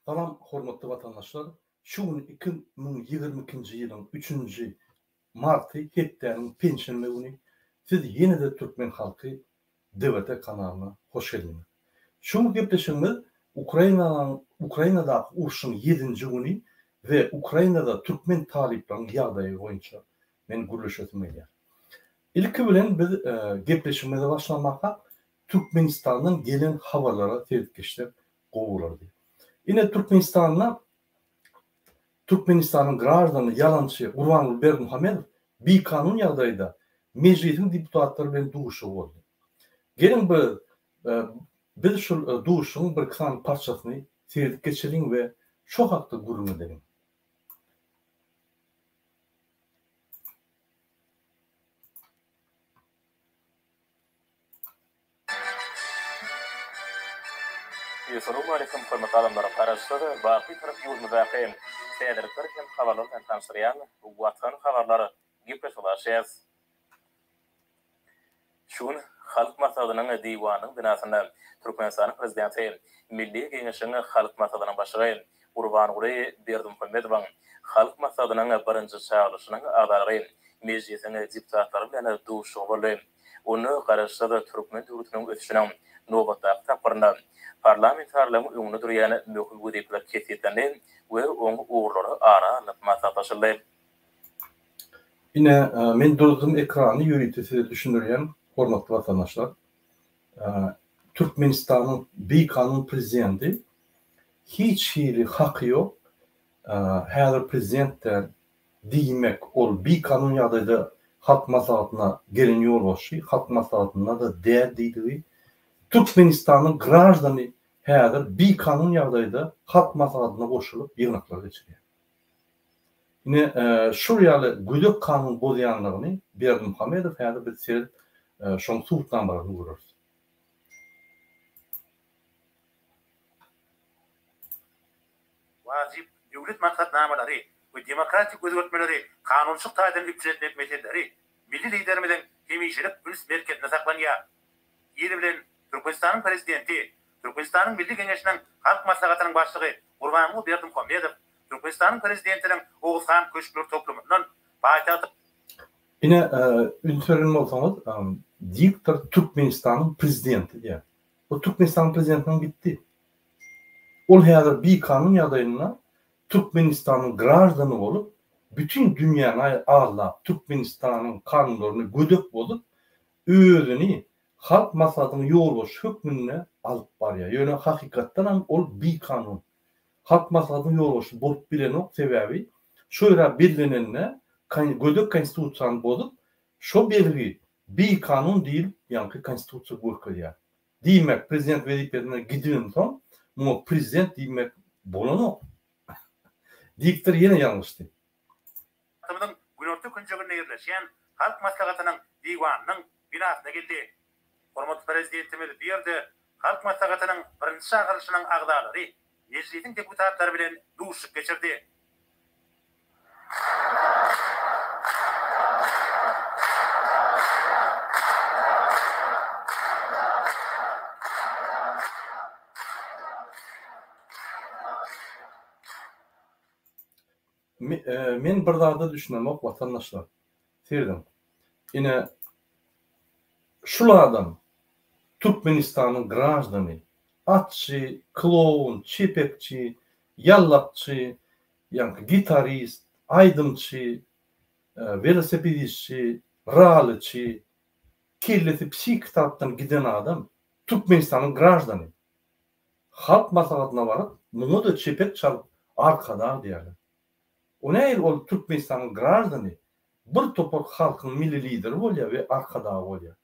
Salam hormatly vatandaşlar. Şu gün 2022 ýylyň 3-nji marty hepdeniň pensiýa güni. Siz ýene-de türkmen halky DWT kanalyna hoş geldiňiz. Şu gepleşigimiz Ukrainada uruşyň 7-nji güni we Ukrainada türkmen talipleriň ýagdaýy boýunça men gürleşetme edýär. İlki bilen biz gepleşigimize başlamakda Türkmenistanyň gelen habarlara tetkişlep gowulardy. Yine Türkmenistan'ın grajdany yalançı Gurbanguly Berdimuhamedov bir kanun ýagdaýda meclisin deputatları bilen duguşy boldy. Gelin biz şu duguşyň bir kısa parçasyny seyredip geçelim we şo hakda gurulma edelim. Assalamu alaikum hormatly adamlar. Paraşda baqy tarap ýol müzakirem. Seýdirler hem habarlar hem tanşyrýan watan habarlary gepleşýär. Şun halk maslahatynyň diýwanyň binasynda Türkmenistanyň prezidenti Milli Geňeşiň halk maslahatynyň başlygy Gurbanguly Berdimuhamedowyň halk maslahatynyň birinji çağrışynyň agdary meclisiň deputatlary bilen duguşy boldy. Onu garaşda Türkmen döwletiniň ötüşiniň nowatda tapyrynda parlamentarlaryň öňünde durýan möhüm wezipler kesýetdiň we oň uğurlary ara maslahatlaşyldy. Yine men durdum ekranı ýöretisi düşünürýän hormatly vatandaşlar. Türkmenistanyň bir kanun prezidenti hiç hili haky ýok. Häzir prezidentler diýmek ol bir kanun ýagdaýda halk maslahatyna gelen ýolbaşy, halk maslahatyna da däl diýdi. Türkmenistanyň grajdany häzir bir kanun ýagdaýda halk maslahatyna goşulyp ýygnaklar geçirýär. Yine şu ýaly güdük kanun bolýanlygyny Berdimuhamedow häzir biz serip şoň suwtdan barany görürüz. Wajib döwlet maksatnamalary we demokratik özgörtmeleri kanunçyk taýdan ipçiletmek meselleri milli liderimiň hemişelik üns merkezine saklanýar. Ýeri bilen Türkmenistanyň prezidenti, Türkmenistanyň Milli Geňeşiniň halk maslahatynyň başlygy Gurbanguly Berdimuhamedow, Türkmenistanyň prezidentiniň Oğuzhan Köşkler toplumyndan paýtaty. Yine ünserin bolsaňyz, diktor Türkmenistanyň prezidenti diýär. O Türkmenistanyň prezidentiniň bitdi. Ol häzir bir kanun ýagdaýynda Türkmenistanyň grajdany bolup, bütün dünýäni ağlap, Türkmenistanyň kanunlaryny gödök bolup, özüni halk maslahatynyň ýolbaşy hökmüne alyp barýar. Ýöne hakykatdan ham ol bir kanun. Halk maslahatynyň ýolbaşy bolup bilenok sebäbi şoýra bellenende gödök konstitusiýany bolup, şo belgi bir kanun diýilip, ýa-ni konstitusiýa görkezýär. Diýmek prezident weziplerine gidýän soň, mu prezident diýmek bolanok. Diktor ýene ýalňyşdy. Tymyň günorta künjeginde ýerleşýän halk maslahatynyň diýwanynyň binasyna geldi. Hormatly prezidentimiz bu ýerde halk maslahatynyň birinji çağrışynyň agdalary meclisiň deputatlary bilen duguşyp geçirdi. Men bir dagda düşünemek vatandaşlar. Serdim. Yine şulardan Türkmenistanyň grajdany, atçy, klown, çepekçi, ýallakçy, ýa-ni gitarist, aýdymçy, velosipedistçi, ralyçy, kellesi psik kitapdan giden adam Türkmenistanyň grajdany. Halk maslahatyna baryp, muňa da çepek çalyp arkada diýerler. O näil ol Türkmenistanyň grajdany bir topar halkyň milli lideri bolýar we arkada bolýar.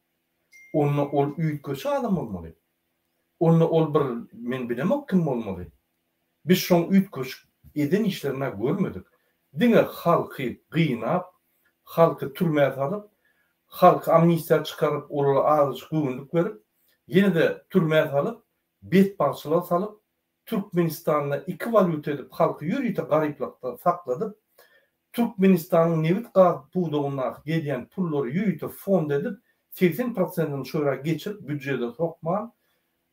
Onu ol üýtgeçi adam bolmaly. Onu ol bir men bilemek kim bolmaly. Biz şoň üýtgeç eden işlerine görmedik. Diňe halky gynap, halky türmäge salyp, halky amnistiýa çykaryp, olary azyj gündük berip, ýene-de türmäge salyp, bet parçalar salyp, Türkmenistanyna iki valyuta edip halky ýürüýte garyplykda sakladyp, Türkmenistanyň newit puwdagyna gedýän pullary ýürüýte fond edip 80%'ını şöyle geçirip büdjede sokman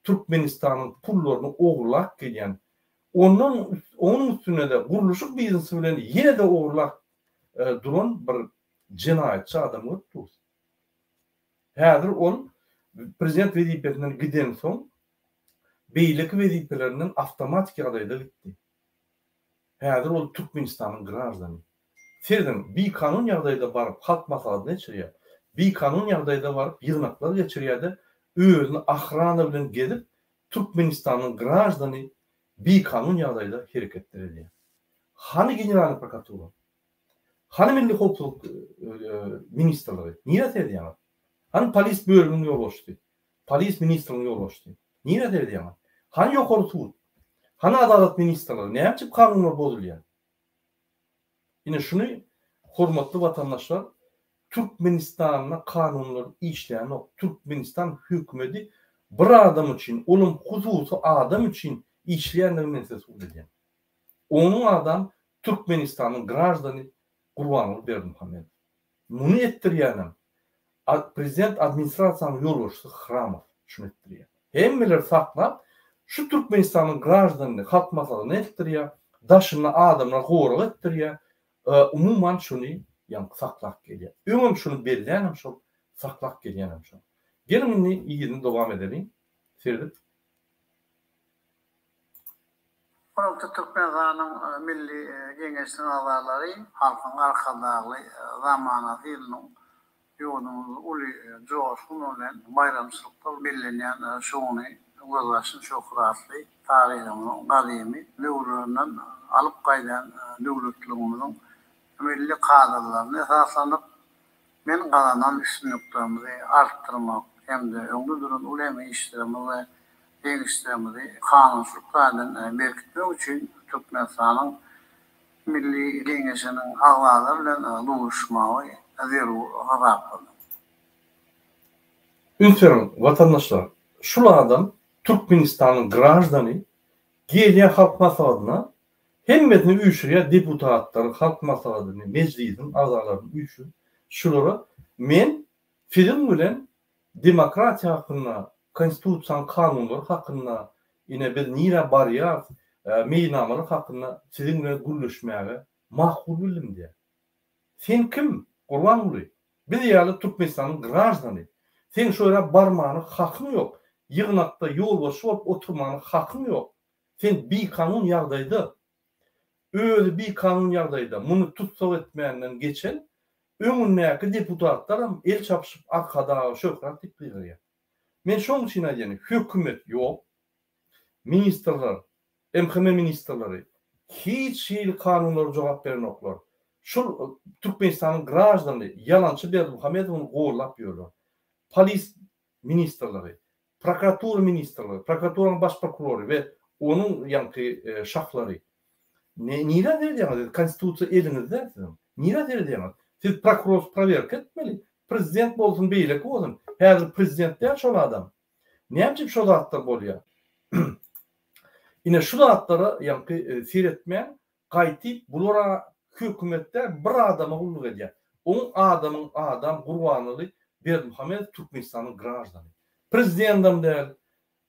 Türkmenistanyň pullaryny oğurlap gelýän onun üstüne de guruluşuk biznesi bilen yine de oğurlak duran bir cinayetçi adam öptü. Häzir ol prezident wezipetinden giden soň beýlik wezipelerinin awtomatik ýagdaýda gitdi. Häzir ol Türkmenistanyň grazdany. Serden bir kanun ýagdaýda baryp halk maslahatyna geçirýär. Bir kanun ýagdaýda baryp ýygnaklar geçirýär-de özüni ahrana bilen gezip Türkmenistanyň grazdany bir kanun ýagdaýda hereketlenýär. Hany general prokuratura? Hany milli hukuk ministrligi? Niýe edýär? Hany polis bölümini ýollaşdy? Polis ministrligini ýollaşdy? Niýe edýär? Hany ýokary sud? Hany adalet ministrligi? Näçe kanunlar bozulýar? Ine şunu hormatly vatandaşlar, Türkmenistanyň kanunlary işleýän o Türkmenistan hökümeti bir adam üçin, olum hususy adam üçin işleýändigini söz edýär. Onun adam Türkmenistanyň grazdany Gurbanoğlu Berdimuhamedov. Muny etdirýänem prezident administrasiýasynyň ýolbaşçysy Hramov şunu etdirýär. Hemmeler saklap şu Türkmenistanyň grazdanyny halk maslahatyna etdirýär, daşyna adamlar gorak etdirýär. Umuman şunu saklap gelýär. Öňüm şunu bellänem şol saklap gelýänem şol. Gelin ýygyny dowam edelim. Serdip. Orada Türkmenistanyň milli geňeşliğiniň agzalary halkyň arkadaşly zamana ýylyň ýoluny uly joşun bilen bayramçylykda bellenýän şuny gözbaşyn şohratly taryhynyň gadymy döwründen alyp gaýdan döwletligimiň milli kanunlaryna esaslanıp men galanan üstünlüklerimizi arttırmak hem de öňde duran ulema işlerimizi değiştirmeli kanunçluklardan berkitmek için Türkmenistanyň milli geňeşiniň agzalary bilen buluşmagy zerur harap. Ülkenin vatandaşlar, şul adam Türkmenistanyň grazdany gelýän halk maslahatyna hemmetini üýşürýär deputatlar, halk maslahatyny, meclisiň agzalaryny üýşür. Şulara men film bilen demokratiýa hakyna, konstitusiýa kanunlary hakyna, ine biz nire barýar, meýnamary hakyna siziň bilen gürleşmäge mahkul bildim diýär. Sen kim? Gurban boly. Biz ýaly Türkmenistanyň grazdany. Sen şoýra barmany hakyň ýok. Ýygnakda ýolbaşy bolup oturmany hakyň ýok. Sen bir kanun ýagdaýda, öýle bir kanun ýagdaýda muny tutsak etmegenden geçen öňündäki deputatlar el çapyşyp arkada şöhret tiplerýär. Men şoň üçin aýdym, hökümet ýok, ministrler, MHM ministrleri hiç kanunlara jogap bermekler. Şu Türkmenistanyň grazdany yalançy Berdimuhamedowyny gorlap ýörler. Polis ministrleri, prokuratura ministrleri, prokuraturaň baş prokurory we onun ýanky şahlary. Niýe edýär? Konstitusiýa elinizde. Niýe edýär? Siz prokuror prowerka etmeli. Prezident bolsun, beýlik bolsun. Häzir prezident däl şol adam. Näçe şol zatlar bolýar? Ine şu zatlara ýanky seretmän gaýtyp bulara hökümetde bir adama gulluk edýär. O adamyň adam Gurbanoğlu Berdimuhamedov Türkmenistanyň grazdany. Prezidentim däl,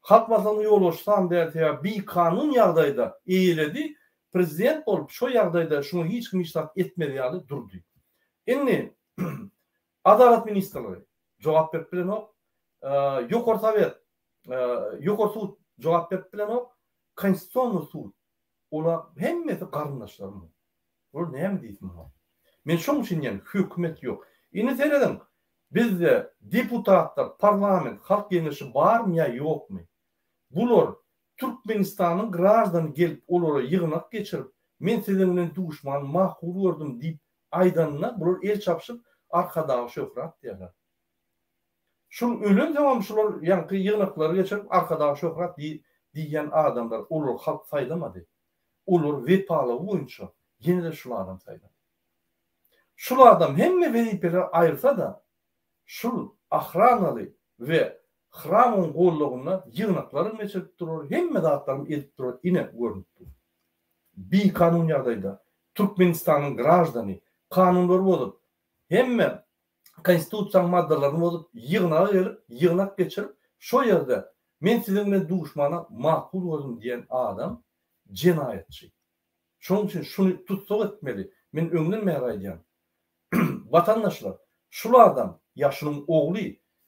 halk maslahatyny ýollaşsam däl, bir kanun ýagdaýda eýledi. Prezident bolup şo ýagdaýda şunu hiç kim işlat etmedi ýaly durdy. Indi adalet ministrligi jogap berip bilen ok, ýokary sowet, ýokary sud jogap berip bilen ok, konstitusiýon sud. Olar hemmesi garyndaşlarym. Ol näme diýdim? Men şoň üçin ýa hökümet ýok. Indi seredem bizde deputatlar, parlament, halk geňeşi barmy ýa ýokmy? Bular Türkmenistanyň grazdany gelip olara ýygnak geçirip men siziň bilen duşman mahkul gördüm diýip aýdanyna bular el çapyşyp arkadagy şöhret diýerler. Şol ölüm tamam şular ýanky ýygnaklary geçirip arkadagy şöhret diýen adamlar olar halk saýdamady. Olar wepaly boýunça ýene-de şol adam saýdamady. Şol adam hemme wezipeler aýrsa da şol ahranaly we Hramon golluğuna ýygnaklary geçirip durar, hemme zatlaryny edip durar, ine görünüp dur. Bir kanun ýagdaýda Türkmenistanyň grazdany kanunlary bolup, hemme konstitusiýa maddalaryny bolup, ýygnak geçirip, şo ýerde men siziň bilen duşmana mahkul boldum diýen adam cinayetçi. Şoň üçin şunu tutsak etmeli. Men öňden märe aýdýan. Vatandaşlar, şulardan yaşının oğlu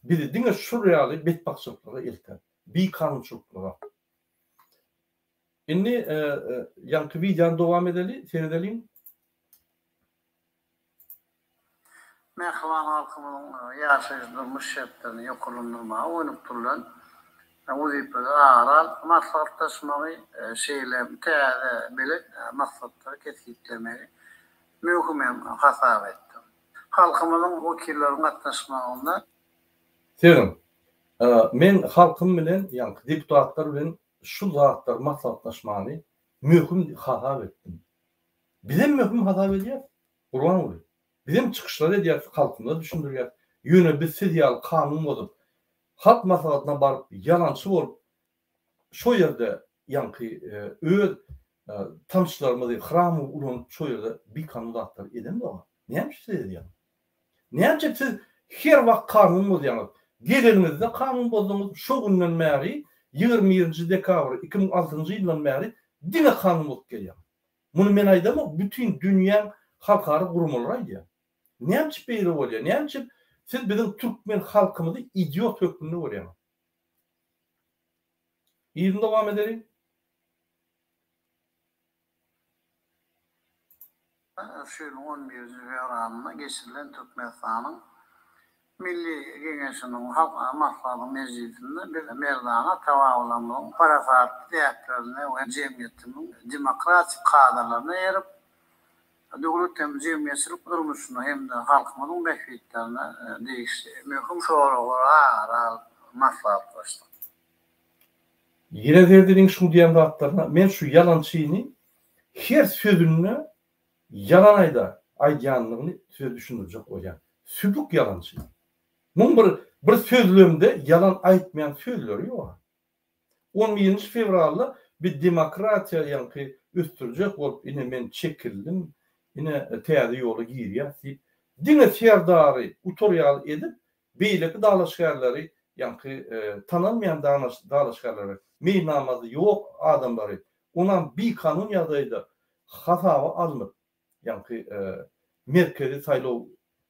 biri diňe şu reali betbaksçılıklara elter. Bir kanunçuluklara. Indi yankı videodan devam seyredelim. Mehvan halkımın yaşayış durmuş şartlarını yokulundurmağa oynayıp durulan vazifeli ağral maslahatlaşmayı şeyle bilen maslahatları ketkitlemeli mühüm hasap ettim. Halkımızın vekillerin katlaşmağında Serim. Men halkım bilen yankı deputatlar bilen şu zatlar maslahatlaşmany mühüm hasap ettim. Bilen mühüm hasap edýär. Urban boly. Bizim çıkışlar edýär, halkymda düşündirýär. Ýöne biz federal kanun bolup, halk maslahatyna baryp, yalançy bolup, şo ýerde yankı öz tamşylarymyzy hram ulan şo ýerde bir kanundatlar eden de. Näme şey edýär? Näme siz her wagt kanun bozýaňyz? Gelenizde kanun bozdunuz, şo günden märi 20 dekabr 2006-njy ýyldan märi dine kanun bolup gelýär. Muny men aýdam, bütün dünýä halkary gurumlar aýdýar. Näçe beýle bolýar? Näçe siz bizim türkmen halkymyzy idiot hökmünde görýäňiz? Ýygyny dowam edelim. Şu 11 fevralynda geçirilen Türkmenistanyň Milli Geňeşiniň halk maslahaty meclisinde bir merdana tawawulanmagyň parasat diýetlerini we jemgyýetiň demokratik kadrlaryna ýerip döwlet jemgyýetçilik durmuşyny hem de halkymyň behbetlerini değişdi. Möhüm şoralar maslahatlaşdy. Ýere derdiň şu diýen zatlaryna men şu yalançyny her sözüne yalan aýdýanlygyny söz düşündirjek bolýar. Sübük yalançy. Muň bir sözlemde yalan aýtmaýan sözler ýok. 11 fevralda bir demokratiýa ýanky östürjek bolup, ine men çekildim, ine täze ýola girýär diýip, diňe serdary utorial edip, beýleki dalaşgarlary ýanky tananmaýan dalaşgarlary, meýnamazy ýok adamlary, onan bir kanun ýagdaýda hasaba alınıp, ýanky merkezi saýlaw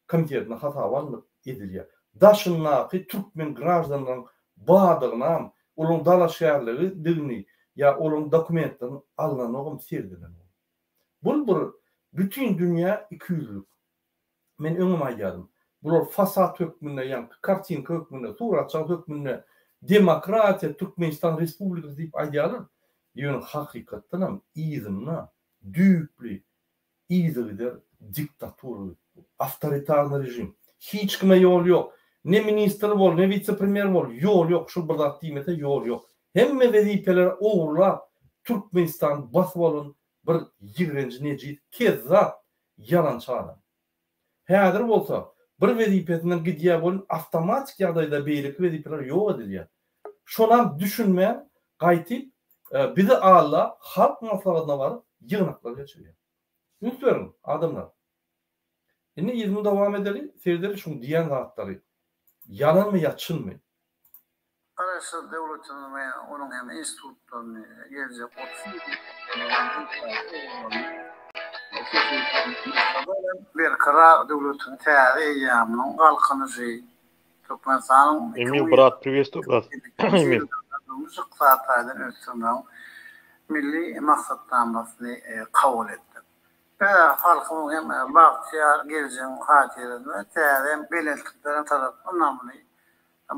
komitetine hasaba alınıp edilýär. Daşynlaky türkmen grajdanlaryň badygyna olaň dalaşgarlygy dilini ýa olaň dokumentlerini alnanogym serdilen. Bu bütün dünýä 200'lük. Men öňüm aýdýarym. Bular fasat hökmünde, ýa kartinka hökmünde, suratçylyk hökmünde, demokratiýa Türkmenistan Respublikasy diýip aýdýarlar. Ýöne hakykatdan hem izimna düýpli izigide diktatura, awtoritarny rejim. Hiç kime ýol ýok. Ne minister bol, ne vice-premier bol, ýol ýok. Şu bir zat diýmete ýol ýok. Hemme wezipeler owurlap Türkmenistan basyp alan bir ýigrenji nejit kezzap yalançy adam. Häzir bolsa bir wezipesinden gidýär bolan awtomatik ýagdaýda beýleki wezipeler ýok edilýär. Şonam düşünmän gaýtyp bizi Allah halk maslahatyna baryp ýygnaklar geçirýär. Ünsüň adamlar. Indi ýygyny dowam edelim. Serderi şu diýen zatlary yalanmy ýaçynmy? Arasy döwletiň we onuň hem institutlaryny geljek 30 bir karar döwletiň täze ýamynyň galkanyjy Türkmenistanyň Emil brat, приветствую, брат. Emil. Musyklatadan ötürmän milli maksatlanmasyny kabul etdi. Halkymyň hem bagtyar geljek hatyryny täze belirtdiler tarapyndan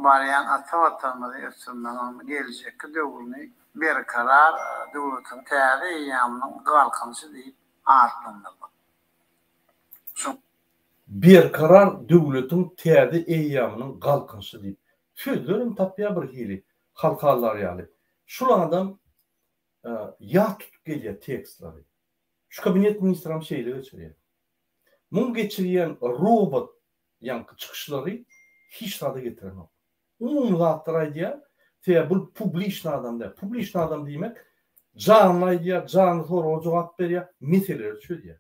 baryan atawatlanmady ötürmän geljek döwrüni bir karar döwletiň täze ýamynyň galkanyjy diýip artlandyrdy. Bir karar döwletiň täze eýamynyň galkanyjy diýip sözlerim tapýar bir hili halkalar ýaly. Şulardan ýa tutup gelýär tekstlary. Şu kabinet ministram şeýle geçirýär. Muň geçirýän robot ýanky çykyşlary hiç tada getirenok. Zatlar aýdýar, bu publiçny adam da. Publiçny adam diýmek canly aýdýar, canly soraga jogap berýär, meseleler çözýär.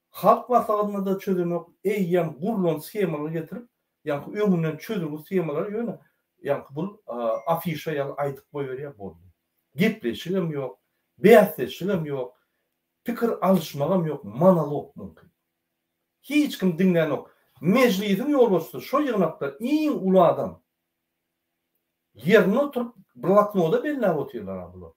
Halk maslahatyna da çözümek, eýýän gurulun skemalary getirip, ýanky öňünden çözülmüş skemalary ýöne, ýanky bu afişa ýa aýdyp goýberýär boldy. Gepleşigem ýok, Bäsleşigem yok, pikir alışmagam yok, monolog mümkin. Hiç kim dinleyen yok. Meclisin yol boştu. Şo ýygnakda iň uly adam. Yerine oturup bloknoda belläp oturýarlar bular.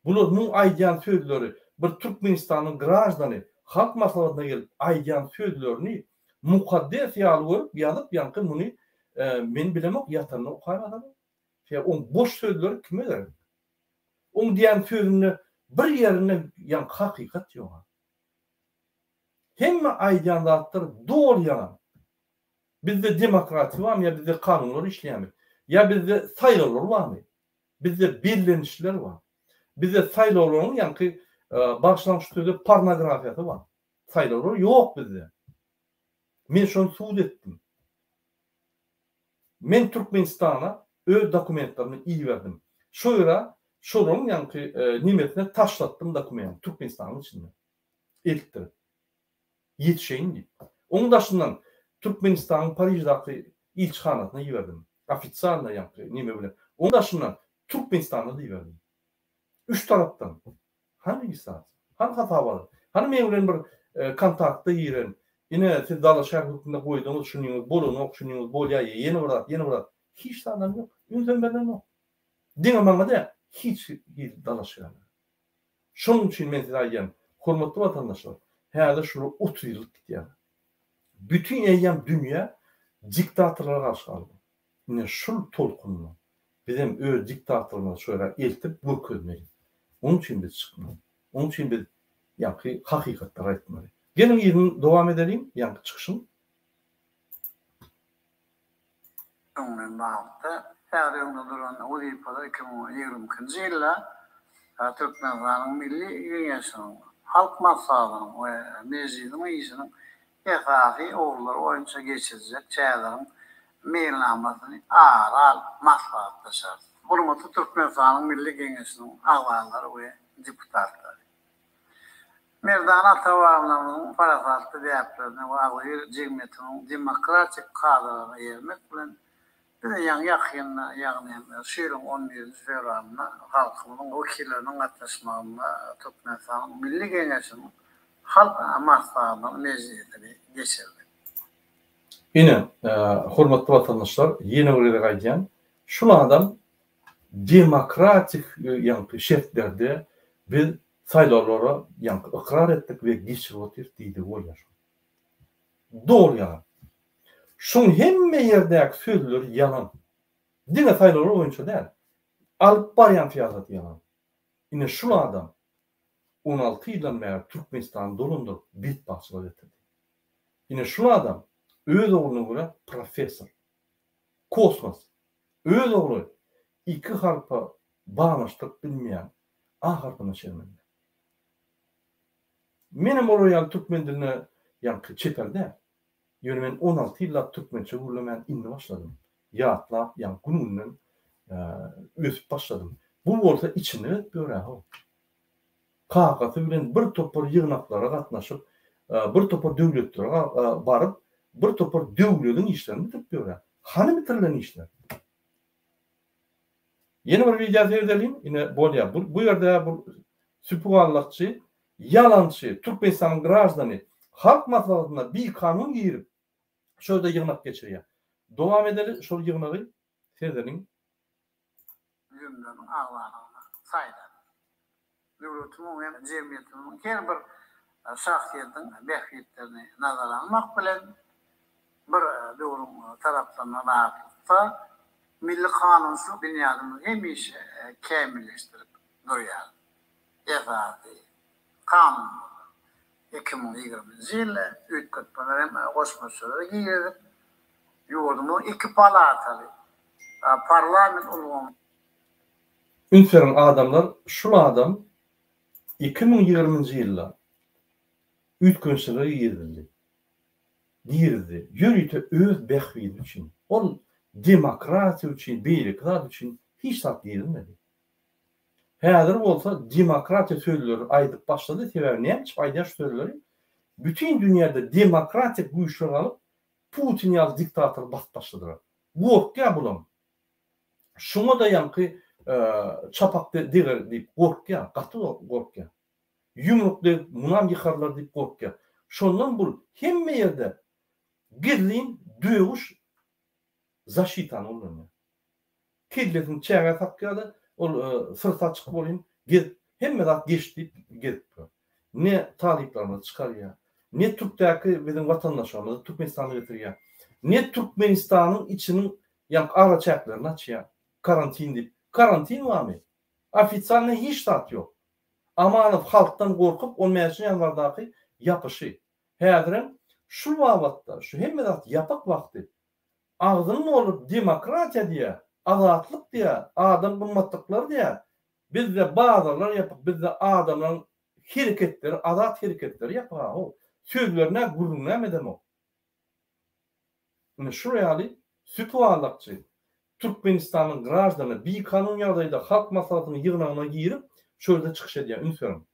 Bular muň aýdýan sözleri bir Türkmenistanyň grajdany halk maslahatyna gelip aýdýan sözlerini mukaddes ýaly görüp ýazyp ýanky muny men bilemok ýatanyny okar adam. On boş sözleri kime der? On diýen sözüni bir ýerine ýan hakykat ýok. Hemme aýdýan zatlar dol ýalan. Bizde demokrasi var mı ya bizde kanunlar işleyemiyor. Ya bizde sayılar var mı? Bizde birlenişler var. Bizde sayılarların yankı başlangıç türlü pornografiyatı var. Sayılar yok bizde. Men şunu suud ettim. Men Türkmenistan'a öz dokumentlerini iyi verdim. Şöyle şoron yankı nimetine taşlattım dokument Türkmenistan'ın içinde. Elktir. Yetişeyin deyip. Onun daşından Türkmenistan'ın Paris'daki ilçhanatyna ýiberdim. Ofitsialna ýa-da nime bilen. Onun daşyndan Türkmenistan'a da ýiberdim. Üç tarapdan. Hangi saat? Hangi hata var? Hani men bilen bir kontaktda ýeren, ine siz dala şäherlikde goýdyňyz, şunyňyz bolany, şunyňyz bolýar, ýene bir. Hiç tanam yok. Ünsen benden yok. Diňe maňa da hiç dala şäher. Şonuň üçin men size aýdýan, hormatly watandaşlar, häzir şunu 30 ýyllyk gitýär. Bütün eyyam dünya diktatorlara karşı kaldı. Yine şu tolkunlu bizim öz diktatorlarına şöyle eltip bürkülmeli. Onun için biz çıkmalı. Onun için biz yankı hakikatları etmeli. Gelin yerin devam edelim. Yankı çıkışın. Onun bağımda her yılda duran Udipada 2020 yılda Türkmenistan'ın milli güneşinin halk masalının ve meclisin iyisinin esası oğulları oyunca geçirecek çayların meyilnamasını ağır maslahatlaşar. Burmatu Türkmenistan'ın milli güneşinin ağvarları ve deputatları. Merdan Atavarlarının parasatlı deyaplarını ve ağır cemiyetinin demokratik kadrlarına yermek bilen bir de yakınına, yani şiirin 11. fevrarına halkımının vekillerinin atlaşmalarına Türkmenistan'ın milli güneşinin halk maslahatının meclisini geçirdi. Yine hormatly vatandaşlar, yine oraya gaýdýan, şu adam demokratik yankı şertlerde biz saylarlara yankı ıkrar ettik ve geçirip otyr diýdi bolýar. Doğru yalan. Şun hemme yerdäki sözler yalan. Diňe saylara oýunça däl. Alyp barýan fiýazat yalan. Yine şu adam 16 yıldan beri Türkmenistan dolundurup bit başlığı getirdi. Yine şu adam öz oğluna göre profesör. Kosmos. Öz oğlu 2 harpa bağlaştık bilmeyen A harpına çevirmedi. Benim oraya Türkmen diline yankı çeterde. Yani ben 16 yıllar Türkmençe gurlaman indi başladım. Yatla, yani gününden ösüp başladım. Bu olsa içinde böyle ha. Kakatı bilen bir topar yığınaklara katnaşıp, bir topar dövletlere barıp, bir topar dövletin işlerini bitirip böyle. Hani bitirilen işler? Yeni bir video seyredelim. Yine bolýar. Bu yerde bu süpugallıkçı, yalancı, Türkmenistan'ın grajdany halk maslahatyna bir kanun giyirip şöyle yığınak geçiriyor. Devam edelim. Şol yığınağı seyredelim. Gündem ağlarına sayda. Devletimin ve cemiyetimin her bir şahsiyetin behiyetlerini nazara almak bilen bir durum taraflarına rahatlıkta milli kanunsuz dünyamızı hemişe kemilleştirip duruyor. Esası kanun 2020 yılı ütkutmaları koşma sürede giyirdik. Yurdumun 2 palatalı parlament uluğum. Ünferin adamlar, şu adam 2020 yılda ütkünçlere girdi. Yürüyte öz behviydi için. Ol demokrasi için, beylikler için hiç tat girilmedi. Häzir bolsa demokrasi sözleri aýdyp başlady. Sebäbi näme? Aýdaş sözleri bütün dünyada demokratik güýçler alıp Putin ýaly diktator bas başladylar. Gorkya bulam. Şuna da yankı çapak diger deyip gorkya, gatı gorkya. Yumruk deyip munam yıkarlar deyip gorkya. Şondan bul hemme yerde girliğin dövüş zaşitan olur. Killetin çağa takyadı, ol sırta çıkıp olayım, hemme dat geçti gidip. Ne taliplerimiz çıkarıyor, ne Türk'teki bizim vatandaşlarımızı Türkmenistan'a getiriyor, ne Türkmenistan'ın içinin yani araçaklarını açıyor, karantin deyip. Karantin var mı? Ofitsialne hiç tat yok. Ama halktan korkup olmayan yanlardaki yapışı. Hədirin şu vaxtda, şu hemme dat yapak vakti ağzının olup demokratiya diye, azatlık diye, adam bulmattıkları diye bizde bazılar yapıp bizde adamların hareketleri, azat hareketleri yapar. O sözlerine gururuna medem o. Şuraya sütuallakçı Türkmenistan'ın grajdanı bir kanun yağdaydı halk masalatını yığınağına girip şöyle çıkış ediyor. Ünsörüm.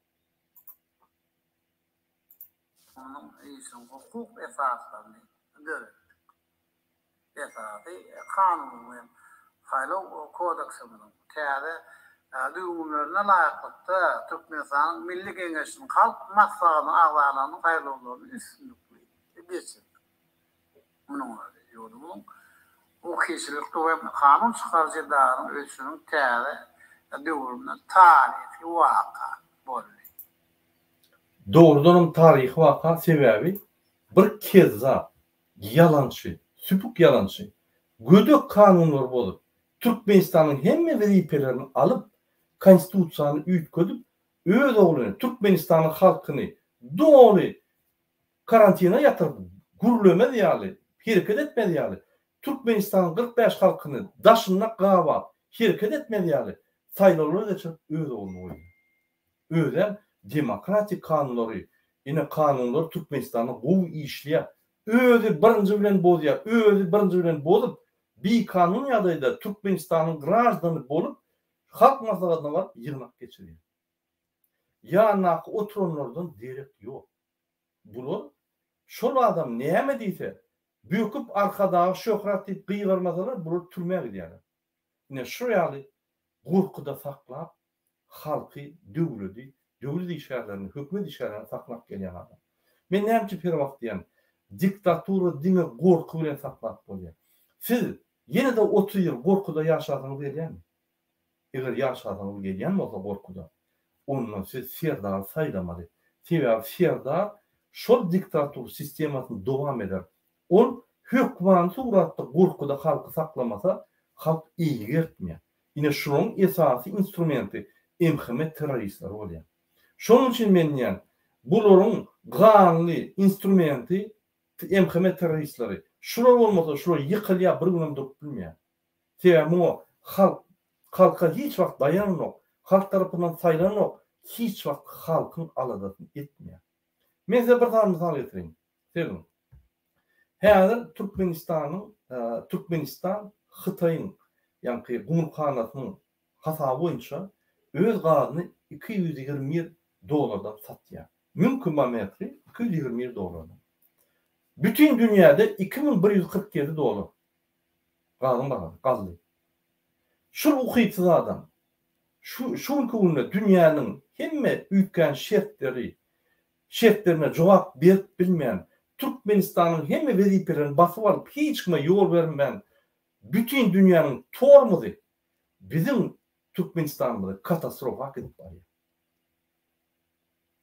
Onun iyisin hukuk esaslarını görür. Esası kanunun Haylo kodeksinin təyəri düğümlerine layıklıkta Türkmenistan'ın Milli Kengeşi'nin halk masalını ağlarlarının hayırlılarının üstünlüklü geçirdi. Bunun yolumun o kişilikli ve kanun çıkarıcı dağının ölçünün təyəri düğümlerine tarihi vaka bolli. Doğrudan tarihi vaka sebebi bir keza yalançı, süpük yalançı, gödök kanunlar bolup Türkmenistan'ın hemme vazifelerini alıp konstitusiyanı ütködüp öz oğlunu Türkmenistan'ın halkını doğru karantina yatırıp gurulöme diyali, hareket etme diyali, Türkmenistan'ın 45 halkını daşına gava hareket etme diyali, sayılarına geçirip öz oğlunu oynuyor. Öyle demokratik kanunları, yine kanunlar Türkmenistan'ın bu işliye, özü birinci bilen bozuya, özü birinci bilen bozup bir kanun yadayda Türkmenistan'ın grajdanı bolup halk masalatına var yığınak geçiriyor. Yanaki oturanlardan direkt yok. Bunu şol adam neyemediyse büyüküp arkadağı şöhret deyip kıyıvermezler bunu türmeye gidiyorlar. Yine şuraya korkuda saklap halkı devlet işlerlerini, hükümet işlerlerini saklap gelen adam. Ben neyim ki bir vakit diyen diktaturu dine korku bilen saklap oluyor. Siz yine de 30 yıl korkuda yaşadığınız geliyor mi? Eğer yaşadığınız geliyor mi olsa korkuda? Ondan siz Serdar saylamalı. Serdar şol diktatur sistemasını devam eder. On hükman suratda korkuda halkı saklamasa halk iyi gitmiyor. Yine şunun esası instrumenti emhimet teröristler oluyor. Şunun için ben yani bunların kanlı instrumenti emhimet teröristleri. Şular olmasa şular yıkılıyor, bir günem durup bilmiyor. Ama halka hiç vakit dayanan yok. Halk tarafından sayılan yok. Hiç vakit halkın aladasını etmiyor. Ben size bir tane misal getireyim. Sevdim. Hədir Türkmenistan Xitay'ın yani Gumrukhanasının hasabı boyunca öz gazını $220 satıyor. Mümkün metri $220. Bütün dünyada $2147 gazın bakın, gazlı. Şu ukuytsız adam, şu ülkenin dünyanın hemme ülken şertlerine cevap verip bilmeyen, Türkmenistan'ın hemme vazifelerini basıp alıp hiç kime yol vermeyen, bütün dünyanın tormuzu bizim Türkmenistan'da katastrofa gidip var ya.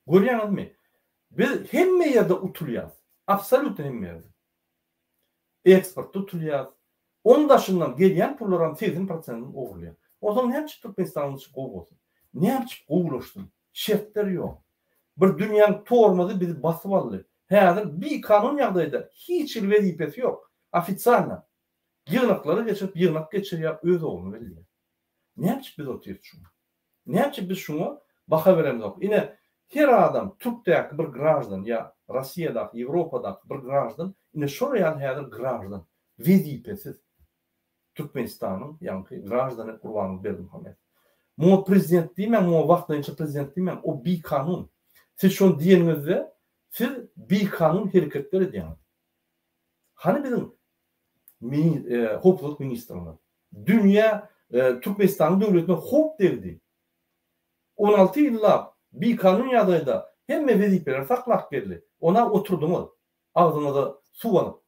Görüyorsunuz mu? Biz hemme yerde utuluyoruz. Absolut hemme yerde. Eksport utuluyoruz. Onun dışından gelen pulların 80%'ını oğurluyor. O zaman ne yapacak Türkmenistan'ın için kovulsun? Ne yapacak kovuluşsun? Şertleri yok. Bir dünyanın tormuzu bizi basıp aldı. Hədir bir kanun yağdaydı. Hiç il vazifesi yok. Ofitsialna. Yığınakları geçirip yığınak geçiriyor. Öz oğlunu veriyor. Ne yapacak biz oturuyoruz şunu? Ne yapacak biz şunu? Baka veremiz yok. Yine her adam Türk'teki bir grajdan ya Rusya'daki, Avrupa'daki bir grajdan yine şuraya hədir grajdan. Vazifesiz. Türkmenistan'ın yani grajdanı kurbanı verdim Muhammed. Mu prezident değilim, mu vaxtlayınca prezident değilim. O bir kanun. Siz şunu diyenizde siz bir kanun hareketleri ediyorsunuz. Hani bizim hukuk ministrimiz, dünya Türkmenistan devletine hop derdi. 16 yılla bir kanun yadayda hemme vezipeler saklak geldi. Ona oturdunuz. Ağzına da su alıp.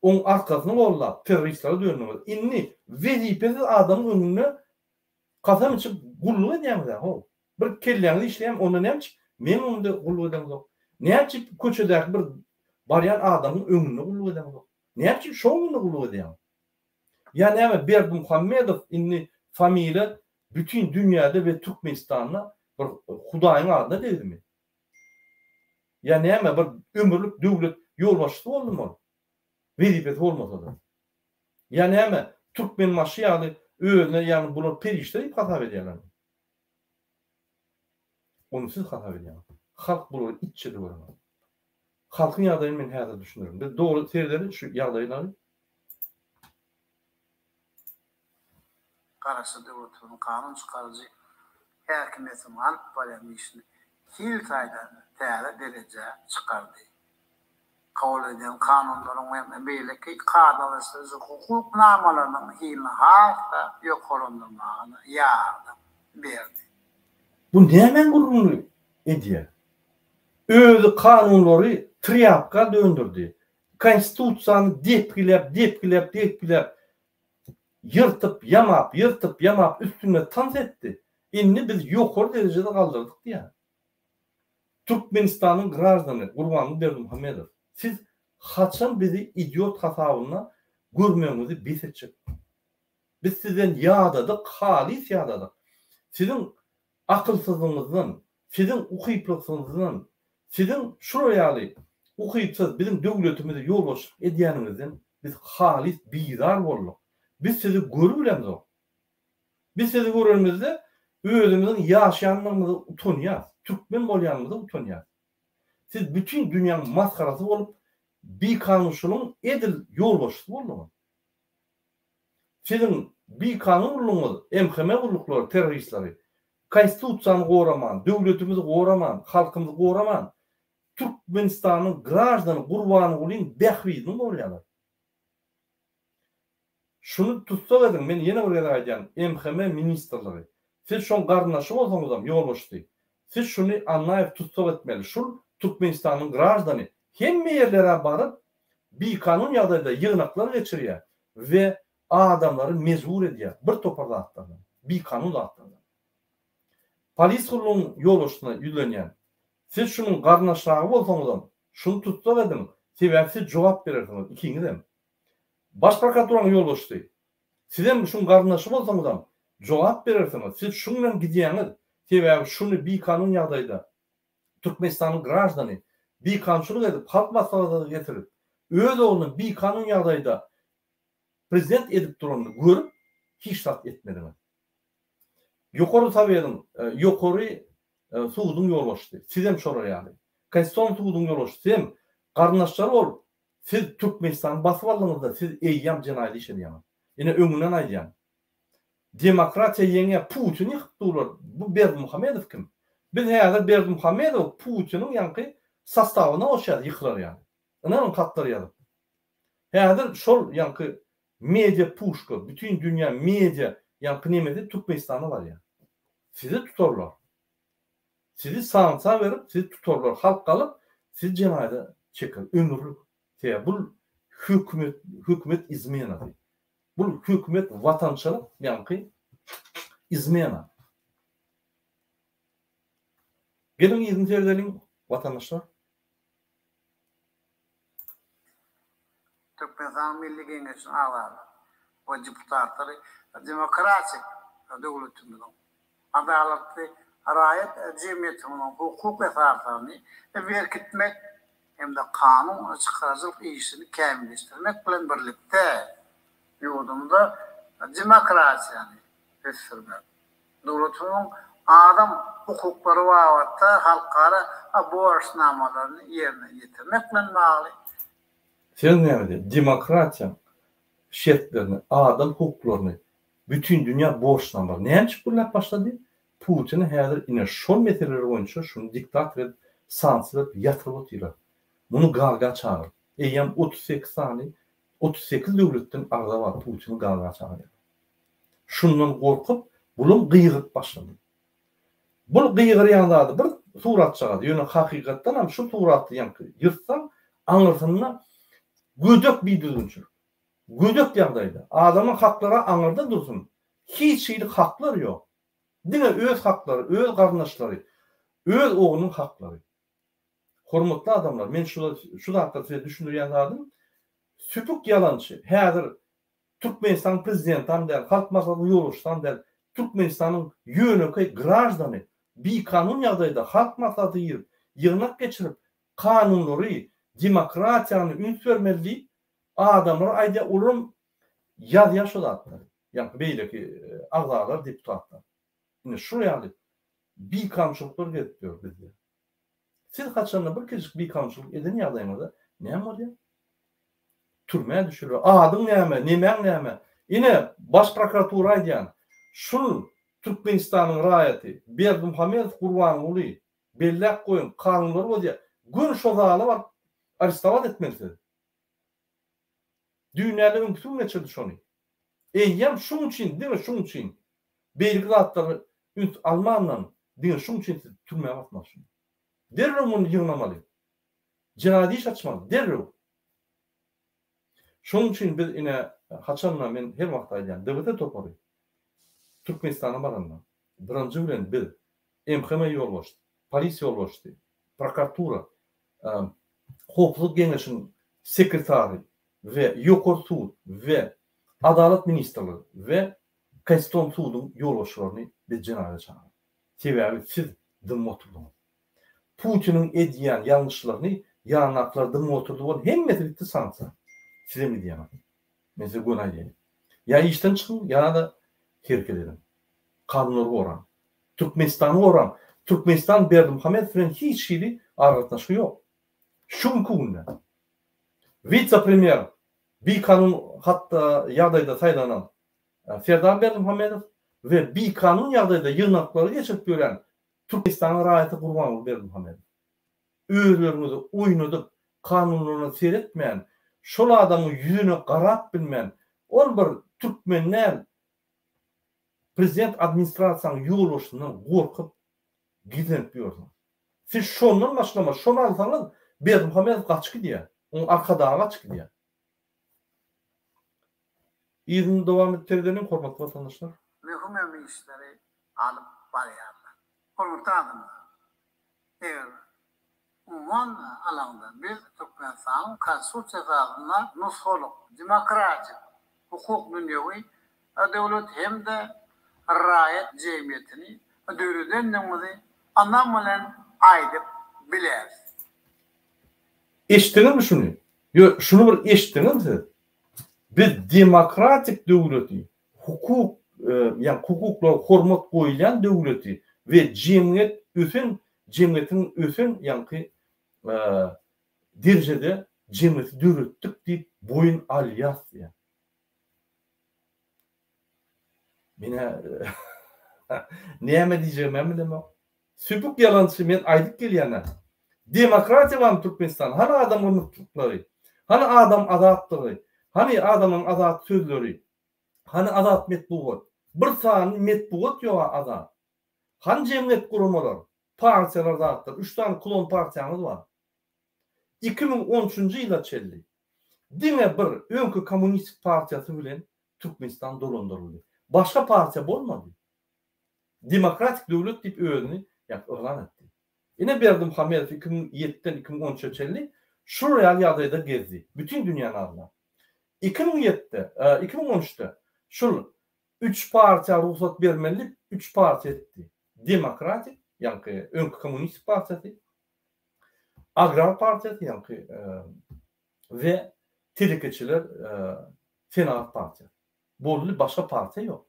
Onun arkasını olla teröristlere dönüyor. İnni vezipesiz adamın önüne kasam içip gulluğu edeyim de. Bir kelleğini işleyeyim. Onda ne yapacak? Men onda gulluğu edeyim de. Ne yapacak? Köçedeki bir barayan adamın önüne gulluğu edeyim de. Ne yapacak? Şoğunluğuna gulluğu edeyim. Yani ama Berdi Muhammedov inni familya bütün dünyada ve Türkmenistan'la bir Hudayın adına dedi mi? Yani ama bir ömürlük devlet yolbaşısı oldu mu? Vezipeti olmasa da. Yani ama Türkmen maşı yani öyle yani bunu periştirip hata ediyorlar. Onu siz hata ediyorlar. Halk bunu içeri görmez. Halkın yağdayını ben hayata düşünüyorum. Ve doğru serileri şu yağdayları Karşı devletinin kanun çıkarıcı hükümetin anıp işini Hiltay'dan teyze derece çıkardı. Kabul eden kanunların belki kadalırsız hukuk namalarının hilini halkta yok olundurmağını yardım verdi. Bu ne hemen gururunu ediyor? Özü kanunları triyapka döndürdü. Konstitusiyanı depkilep yırtıp yamap üstüne tanz etti. İnni biz yukarı derecede kaldırdık diye. Türkmenistan'ın grajdanı Kurbanlı Berdi Muhammedov. Siz haçan bizi idiot hasabına görmemizi bilsecek. Biz sizden yağdadık, halis yağdadık. Sizin akılsızlığınızdan, sizin ukuyuplığınızdan, sizin şuraya ukuyupsız bizim devletimizi yol boşluk ediyenimizden biz halis bizar olduk. Biz sizi görürüz o. Biz sizi görürümüzde özümüzün yaşayanlarımızı utanıyaz. Türkmen bolyanımızı utanıyaz. Siz bütün dünyanın maskarası olup bir kanunçunun edil yol boşluğu oldu mu? Sizin bir kanunluğunuz, emheme kullukları, teröristleri, konstitusiyanı koruman, devletimizi koruman, halkımızı koruman, Türkmenistan'ın grajdanı, kurbanı olayın, behvizini oluyorlar. Şunu tutsak edin, ben yine oraya ayacağım, emheme ministerleri. Siz şun karnaşı olsanız yol boşluğu. Siz şunu anlayıp tutsak etmeli. Şu Türkmenistan'ın grajdanı hem yerlere barıp bir kanun yadayda yığınaklar geçiriyor ve adamları mecbur ediyor. Bir toparda atlarlar. Bir kanun da atlarlar. Polis kurulunun yol üstüne yüzleniyen siz şunun karnaşlığı olsanız şunu tutsak edin. Siz cevap verirsiniz. İkiniz de. Baş prokuraturun yol üstü. Sizden şunun karnaşı olsanız cevap verirsiniz. Siz şununla gidiyeniz. Şunu bir kanun yadayda Türkmenistan'ın grajdanı bir kanunçuluk edip halk maslahatını getirip öyle onun bir kanun yadayda prezident edip durumunu görüp hiç tat etmedi. Yukarı tabiyedim, yukarı suudun yol başladı. Sizem şorar yani. Konstitusiyon suudun yol başladı. Sizem karnaşları ol. Siz Türkmenistan'ı basıp aldığınızda siz eyyam cenayeti işlediğiniz. Yine önünden aydıyan. Demokrasiya yenge Putin'i yıktılar. Bu Berdi Muhammedov kim? Biz hayatda Berdi Muhammedov Putin'in yankı sastavına oşadı, yıkılar yani. Onun katları yazıp. Hayatda şol yankı medya puşku, bütün dünya medya yankı nimeti Türkmenistan'da var ya. Sizi tutarlar. Sizi sağınsa verip sizi tutarlar. Halk kalıp sizi cenayete çeker. Ömürlük. Bu hükümet izmeyene. Bu hükümet vatançılık yankı izmeyene. Gelin izin edelim vatandaşlar. Türkmenistan Milli Kengesinin ağları ve deputatları demokratik devletimizin adaletli rayet cemiyetimizin hukuk esaslarını verkitmek hem de kanun çıkarıcılık işini kemilleştirmek bilen birlikte yurdumda demokrasiyani göstermek. Devletinin adam hukukları vaavatta halkara borçnamalarını yerine getirmekle bağlı. Sen ne demokrasiya şartlarını, adam hukuklarını bütün dünya borçnamalar. Ne çıkıp bunlar başladı? Putin'in hayatı yine şol meseleleri boyunca şunu diktat ve sansür et yatırıp oturuyor. Bunu galga çağırır. Eyyam 38 devletten arada var Putin'in galga çağırıyor. Şundan korkup bulun gıyıgıp başladı. Bu gıyıgır yandadı bir surat çağırdı. Yani hakikattan hem şu suratı yankı yırtsan anırsınla gödök bir düzünçür. Gödök yağdaydı. Adamın hakları anırda dursun. Hiç şeylik hakları yok. Dine öz hakları, öz kardeşleri, öz oğlunun hakları. Hormatly adamlar, men şu hakda size düşündürýän zadım. Süpük yalançı. Häzir Türkmenistan prezidentam der, halk maslahaty ýoluşsam der, Türkmenistanyň ýöneki grajdany bir kanun ýagdaýda halk maslahaty ýygnak geçirip kanunlary, demokratiýany üns bermeli adamlar aýda ulum ýaşadatlar. Ýani beýleki agzalar, deputatlar. Ine şu ýaly bir kamçylyklar gelip dur bizde. Siz haçanla bir kez bir kamçılık eden ýagdaýynda näme bolýar? Türmeye düşürür. Adyň näme, nimeň näme? Ine baş prokuratura aýdýan, şu Türkmenistanyň raýaty Berdimuhamedov Gurbanoğly bellek goýun kanunlary bolýar. Gün şozaly bar, arestowat etmelidir. Dünýäde öňkü geçirdi şonu. Eýýem şuň üçin, diňe şuň üçin belgi zatlary üns almandan diňe şuň üçin türmeye atmaşyn. Derrew muny ýygnamaly. Jinadi iş açmaly, derrew. Şoň üçin biz ine haçanla men her wagt aýdýan, döwlet topary. Türkmenistana baranda. Birinji bilen biz MHM ýolbaşdy, polisiýa ýolbaşdy, prokuratura, howpsuzlyk geňeşiniň sekretary we ýokary sud we adalet ministrligi we Konstitusiýon sudyň ýolbaşçylaryny biz jenara çağırdy. Sebäbi siz dym oturdunuz. Putin'in edýän ýalňyşlaryny ýanaklardan oturduk, hemmeti bitti sansa. Size mi diyemem? Mesela günah diyelim. Ya işten çıkın ya da terk edelim. Kanunları oran. Türkmenistan'ı oran. Türkmenistan Berdimuhamedov'un hiç şeyi argatnaşı yok. Şu günde. Vice-premier bir kanun hatta ýagdaýda saýlanan Serdar Berdimuhamedov ve bir kanun ýagdaýda ýygnakları geçip gören Türkmenistan'ın raýaty Gurbanoğly Berdimuhamedov. Özlerinizi oynadıp kanunlaryny seyretmeyen şol adamı yüzüne qarap bilmän, ol bir Türkmenler prezident administrasiýasynyň ýoluşundan gorkup gidip ýörler. Siz şondan başlama, şonu alsaňyz Berdimuhamedov gaçky diýär. Onuň arkadagy gaçky diýär. Ýygyny dowam etdirdiň hormatly vatandaşlar. Mühim işleri alıp barýarlar. Hormatly adamlar. Umman alanda biz Türkmenistan konstitusiýasyna nusxoluk, demokratik, hukuk dünýäwi döwlet hem de raýat jemgyýetini döwreden näme anlam bilen aýdyp biler. Eşitdiňizmi şunu? Yo, şunu bir eşitdiňizmi siz? Biz demokratik döwleti, hukuk, yani hukuklara hormat goýulan döwleti we jemgyýet ösen jemgyýetiň ösen ýanky derejede jemgyýeti döwletdik diýip boyun alýar. Mene näme diýjegim bilmem. Süpük ýalançy men aýdyp gelýän. Demokratiýa var Türkmenistan. Hani adamın mutlulukları, hani adam azatlığı, hani adamın azat sözleri, hani azat metbuğut. Bir sani metbuğut yok azat. Hani cemiyet kurumalar, partiyalar azatlar. 3 tane klon partiyamız var. 2013 yıla çelli. Dine bir önkü komünist partiyası bilen Türkmenistan dolandırıldı. Başka partiya olmadı. Demokratik devlet deyip özünü ilan etti. Yine Berdimuhamedov 2007'den 2013'e çelli şuraya ýagdaýda gezdi. Bütün dünyanın adına. 2007'de, 2013'te şu 3 partiya ruhsat bermeli, 3 partiya etti. Demokratik, yani önkü komünist partiyası, agrar partiyası, yani ve telekeçiler Senat partiyası. Bolly başka partiya yok.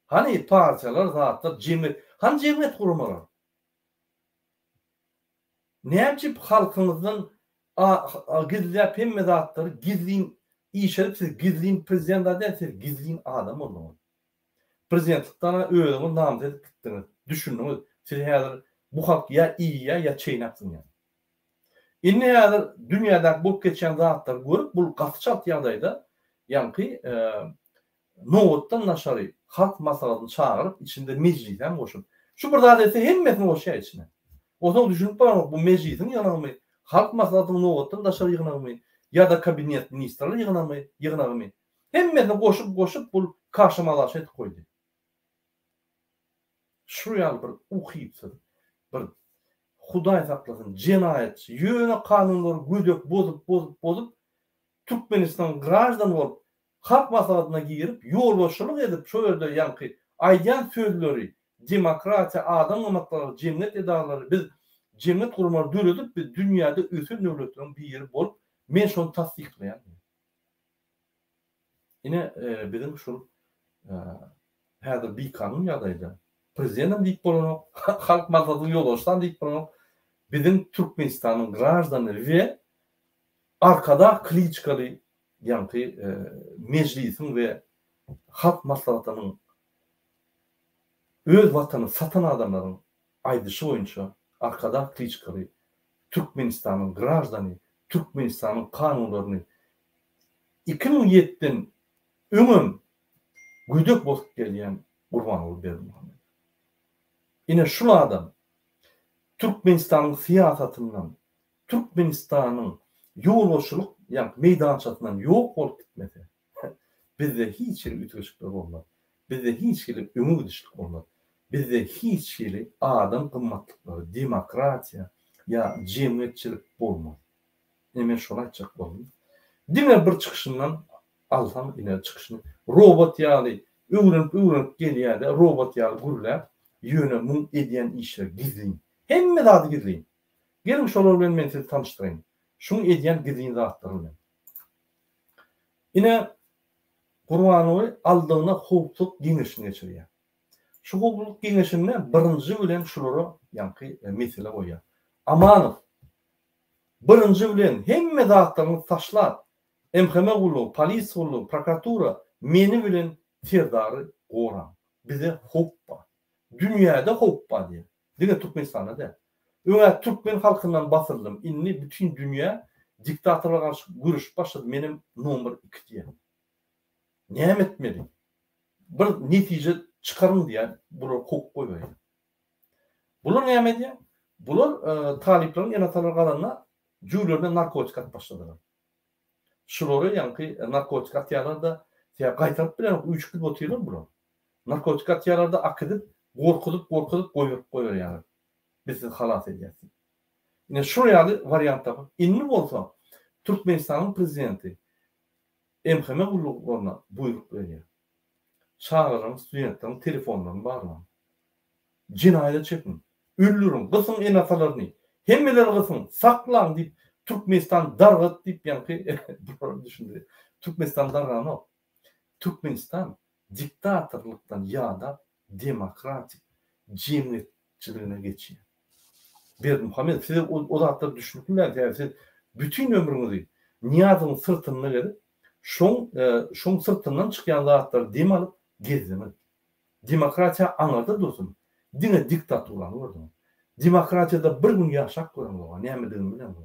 Hani partiyalar zaten cemiyet, hani cemiyet kurmalar. Näçip halkymyzyň gizli pemme zatları gizlin işelip siz gizlin prezident adaysiz gizlin adam bolmaly. Prezidentlikden öýüňiz namaz edip gitdiňiz. Düşündiňiz, siz häzir bu halk ya iyi ya çeýnapsyň ýa. Indi häzir dünýäde bolup geçen zatlar görüp bu gatçat ýagdaýda ýanky Noğutdan naşary halk maslahatyny çağırıp içinde meclis hem goşup. Şu bir adeti hemmetini goşýar içine. Oňa düşünip barak bu meclisin ýanagmy halk maslahatyny noğutdan naşary ýygnagmy ya da kabinet ministrleri ýygnagmy hemmetini goşup bu karşımalaşy etip koydy. Şu ýaly bir ukypsyz, bir Hudaý saklasyn jenayetçi, ýöne kanunlary güdük bozup Türkmenistan grajdan bolup halk maslahatyna girip ýolbaşçylyk edip şo ýerde ýanky aýdýan sözleri demokratiýa, adam hukukları, cemiyet edarları biz cemiyet kurumları döredip biz dünýäde ösür döwletleriň bir ýeri bolup men şonu tasdikleýän. Ine bizim şu häzir bir kanun ýagdaýda prezidentim diýip bolanok, halk maslahatyny ýolbaşçydan diýip bolanok bizim Türkmenistanyň grajdanlary we arkada kliçkaly ýanky meclisin we halk maslahatynyň öz watany satan adamlaryň aýdyşy boýunça arkada kliçkaly Türkmenistanyň grajdany, Türkmenistanyň kanunlaryny 2007'den öňüm güdük bozup gelýän Gurbanoğlu Berdimuhammed. Ine şu adam Türkmenistanyň siýasatyndan, Türkmenistanyň ýolbaşçylyk ýa meýdançasyndan ýok bolup gitmedi. Bizde hiç ýeri ütgüşlik bolmaz. Bizde hiç ýeri öňüdüşlik bolmaz. Bizde hiç ýeri adam gymmatlyklary, demokratiýa ýa jemgyýetçilik bolmaz. Men şonu aýtjak boldum. Diňe bir çykyşyndan alsam ine çykyşyny robot ýaly öwrenip gelýärde robot ýaly gürläp ýöne muň edýän işler gizlin. Hemme zady gizlin. Gelin şolar bilen men sizi tanıştyrayım. Şunu edýän gizlin zatlaryny. Ine Gurbanowy aldygyna hukuk giňeşini geçirýär. Şu hukuk giňeşinde birinji bilen şulary ýanky mesele goýýar. Amanow birinji bilen hemme zatlaryny taşlap MHM gulu, polis gulu, prokuratura meni bilen terdary goran. Bize hukuk bar. Dünýäde hukuk bar diýer. Diňe Türkmenistanda da. Öňe Türkmen halkyndan basyldım. Inni bütün dünýä diktatorlara garşy güreş başlady. Menim numar 2 diýer. Näme etmeli? Bir netije çıkarın diýär. Bular hukuk goýýar. Bular näme diýär? Bular taliplerin ýanatalar galanyna jüýlerine narkotik at başladylar. Şolary ýanky narkotik atýarlarda gaýtaryp bilen 3 ýyl botylar bular. Narkotik atýarlarda akydyp, gorkudyp goýup goýar ýaly. Bizi halas edýärsin. Ine şu ýaly variantda inni bolsa Türkmenistanyň prezidenti MHM gulluklaryna buyruk berýär. Çağırın studentlaryň telefonlaryny barlan. Cinaýet çekin. Öldürün, gysyn enatalaryny. Hemmeleri gysyn, saklan diýip Türkmenistan dargat diýip ýanky düşündi. Türkmenistan dargany. Türkmenistan diktatorlukdan ýa-da demokratik jemgyýetçiligine geçýär. Berdimuhammed siz o zatda düşünýärler, siz bütün ömrüňizi Niýazyň sırtyna gelip şoň sırtyndan çykýan zatlary dem alyp gezdiňiz. Demokratiýa aňarda dursun. Diňe diktatorlary boldy. Demokratiýada bir gün ýaşap görýän näme diýeni bilen.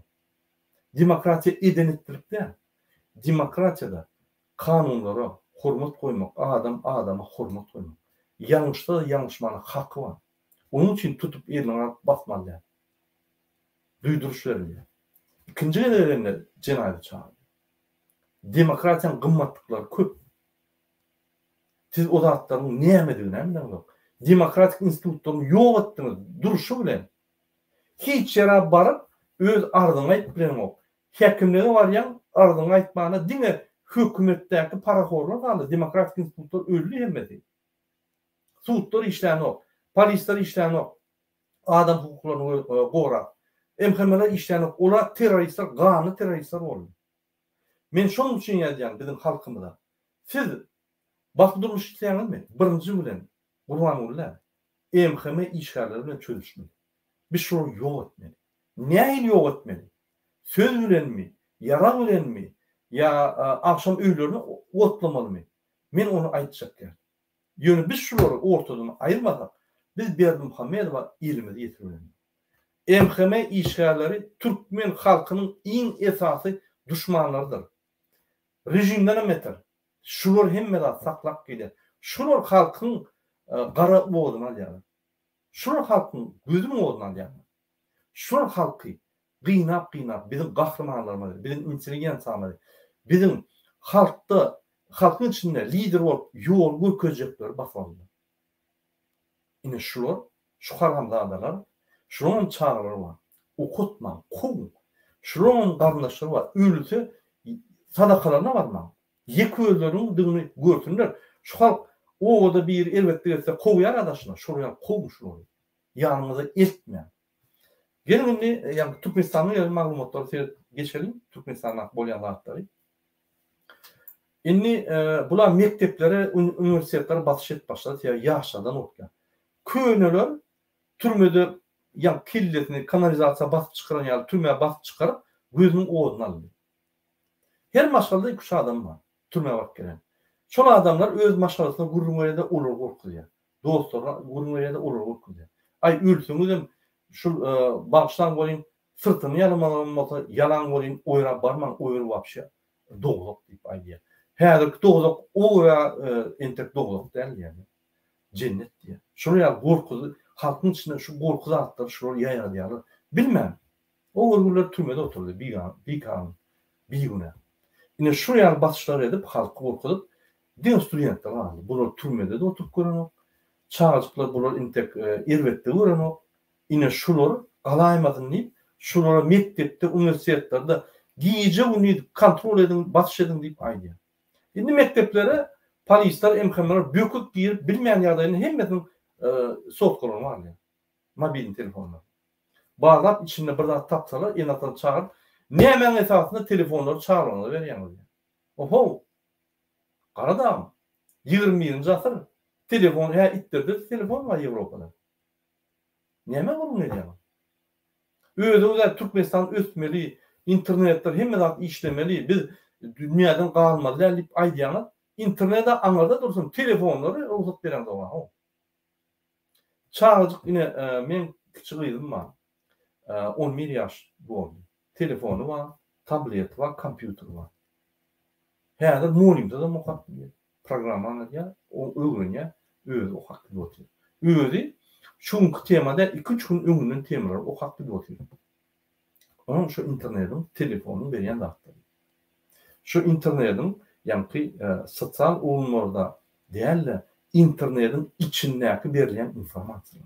Demokratiýa edenetdirikde. Demokratiýada kanunlara hormat koymak, adama hormat koymak. Yanlışda yanlışmana hakkı var. Onun için tutup eline basmalılar. Duyduruş verilýär. İkinci edenler cenayet çağırdı. Demokratiýanyň gymmatlyklary köp. Siz o zatlaryň näme diýeni bilen. Demokratik institutlaryny ýok etdiňiz duruşy bilen. Hiç ýere baryp öz arzyny aýtyp bilen. Häkimlere barýan arzyny aýtmana diňe hökümetdäki paraxorlar galy demokratik institutlar öldü hemmedi. Suutlar işlänok, polisler işlänok, adam hukuklaryny gorak, MHM'ler işlänok, olar teröristler, gany teröristler boldy. Men şonuň üçin ýaýdym bizim halkymyza. Siz bakdyrlyş işlänizmi? Birinji bilen Gurbanoğlular MHM işgärleri bilen çözüşmeli. Biz şonu ýok etmeli. Näme ýok etmeli? Söz bilenmi? Yara bilenmi? Ya akşam öýlerini otlamalymy? Men onu aýtjak. Ýöne biz şolary ortadan aýyrmasak, biz Berdimuhammedow ilimizi ýetirmeli. MHM işgärleri Türkmen halkynyň iň esasy düşmanlarydyr. Rejimden emeter. Şular hemme de saklap gelir. Şular halkın qara boğduna yani. Şular halkın gözüm boğduna yani. Şular halkı qıynap bizim qahramanlarımız, bizim intelligensiýamyz, bizim halkın içinde lider bolup yol göközjekler basmalı. Ine şular, şu haramzadalar, şuların çağrıları var. Okutma, kum. Şuların qardaşları var. Ölüsü sadakalarına varma. Yek özlerin dığını görsünler. Şu halk o da bir elbette etse kovyar adaşına. Şuraya kovmuşlar. Yanımıza etmeyen. Gelin şimdi yani Türkmenistan'ın malumatları geçelim. Türkmenistan'ın bolyanlarları. Inni bular mekteplere, üniversitelere batış et başladı. Ya yaşadan okyan. Köynöler türmede yani killetini kanalizasiya basıp çıkaran yani türmeye basıp çıkarıp gözünün oğudunu alıyor. Her maşgalda 2-3 adam var. Türmeye bak gelen. Şol adamlar öz maşgalasına gurrun da olur korkuyor. Dostlarına gurrun da olur korkuyor. Ay ölsünüzüm şu bağıştan koyayım sırtını yalamalım, yalan koyayım oyra barman oyru vapşa doğuluk deyip aydiya. Her doğuluk o ya entek doğuluk değil yani. Cennet diye. Şuraya korkuzu halkın içinde şu korkuzu atlar şuraya yayar diyorlar. Bilmem. O örgüler türmede oturdu. Bir güne. Yine şuraya basışlar edip halkı korkutup din studentler aldı. Bunlar türmede de oturup görünüyor. Çağcıklar bunlar intek irvette görünüyor. Yine şular alaymadın deyip şulara mektepte, üniversitelerde giyice bunu kontrol edin, basış edin deyip aydı. Şimdi mekteplere polisler, emkanlar bökük giyir, bilmeyen yardayının hemmetin softkolonu var ya. Mobil telefonlar. Bağlap içinde bir daha tapsalar, enatını çağır. Ne hemen esasında telefonları çağırmalı veriyorlar. Oho! Karadağım. 20. asır. Telefon, ittirdi. Telefon var Avrupa'da. Ne hemen onu ne diyor? Öyle Türkmenistan ötmeli, internetler hemen işlemeli. Biz dünyadan kalmadılar. Aydiyana internette anlarda dursun. Telefonları uzat veren de var. Çağcık yine men küçüğüydüm var. 11 yaş oldu. Telefonu var, tablet var, kompüter var. Her monimde de muhakkak programlar ya, o öğreniyor, o haklı oturuyor. Öyle şu temada 2-3 gün ömrünün temaları o haklı oturuyor. Onun şu internetin, telefonun veren dağıtları. Şu internetin, yani sosyal oyunlarda değerli internetin içindeki verilen informasyonu.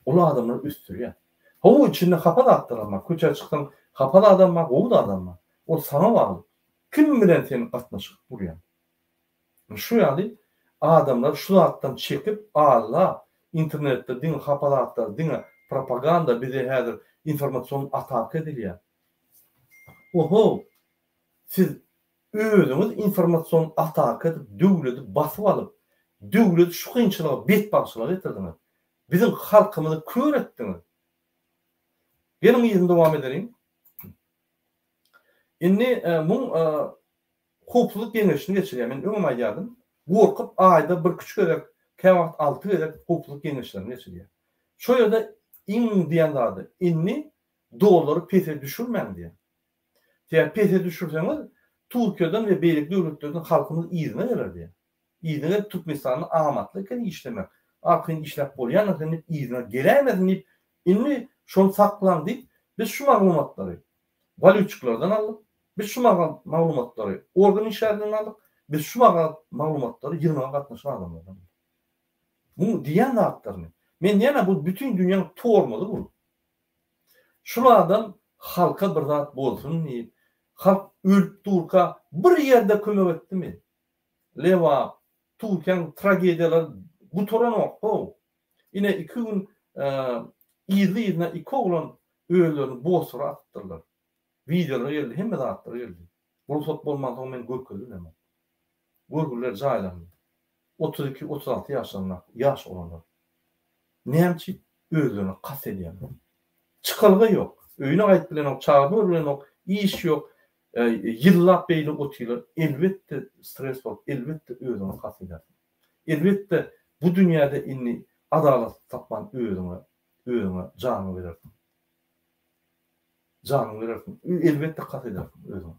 Onu adamlar üstürüyor. O içinde kapalı aktarılmak, köçe çıkan kapalı adam var, o da adam var. O sana bağlı. Kim bilen senin katlaşık buraya? Şu yani adamlar şu alttan çekip Allah internette din kapalı aktar, din propaganda bize her informasyon atak ediliyor. Oho! Siz özünüz informasyon atak edip devleti basıp alıp devleti şu kıyınçılığa bet bağışlığa getirdiniz. Bizim halkımızı kör ettiniz. Gelin izin devam edelim. Inni bu hopsuluk genişliğini geçiriyor. Ben ömüm ayyadım. Korkup ayda bir küçük ederek, kevat 6 ederek hopsuluk genişlerini geçiriyor. Şöyle de in diyen adı. İnni doları pese düşürmem diye. Yani pese düşürseniz Türkiye'den ve beylik devletlerden halkımız izine verir diye. İzine Türkmenistan'ın amatlıken işlemek. Arkın işlep bolyan, izine gelemezsin deyip inni şunu saklan deyip biz şu malumatları valüçüklerden aldık. Biz şu malumatları organ işlerinden aldık. Biz şu malumatları 20'a katlaşan adamlardan. Bunu diyen de aktarını. Men yana bu bütün dünyanın tormalı bu. Şulardan halka bir zat bolsun deyip halk ölüp durka bir yerde kömek etti mi? Leva, Türkiye'nin tragediyalar bu toran o. Yine 2 gün izleyine 2 oğlan öğlerini bozsura attırlar. Videoları geldi, hem de attırlar geldi. Bursat bolmaz o men görkülür hemen. Görküller caylandı. 32-36 yaşlarında yaş olanlar. Nemçi öğlerini kas ediyen. Çıkalığı yok. Öyüne ait bilen yok, çağırma bilen yok, iş yok. Yıllar beyli otuyorlar. Elbette stres var. Elbette öğlerini kas eder. Elbette bu dünyada inni adalet tapman öğüne canı verirsin. Canı verirsin. Elbette kat edersin öğüne.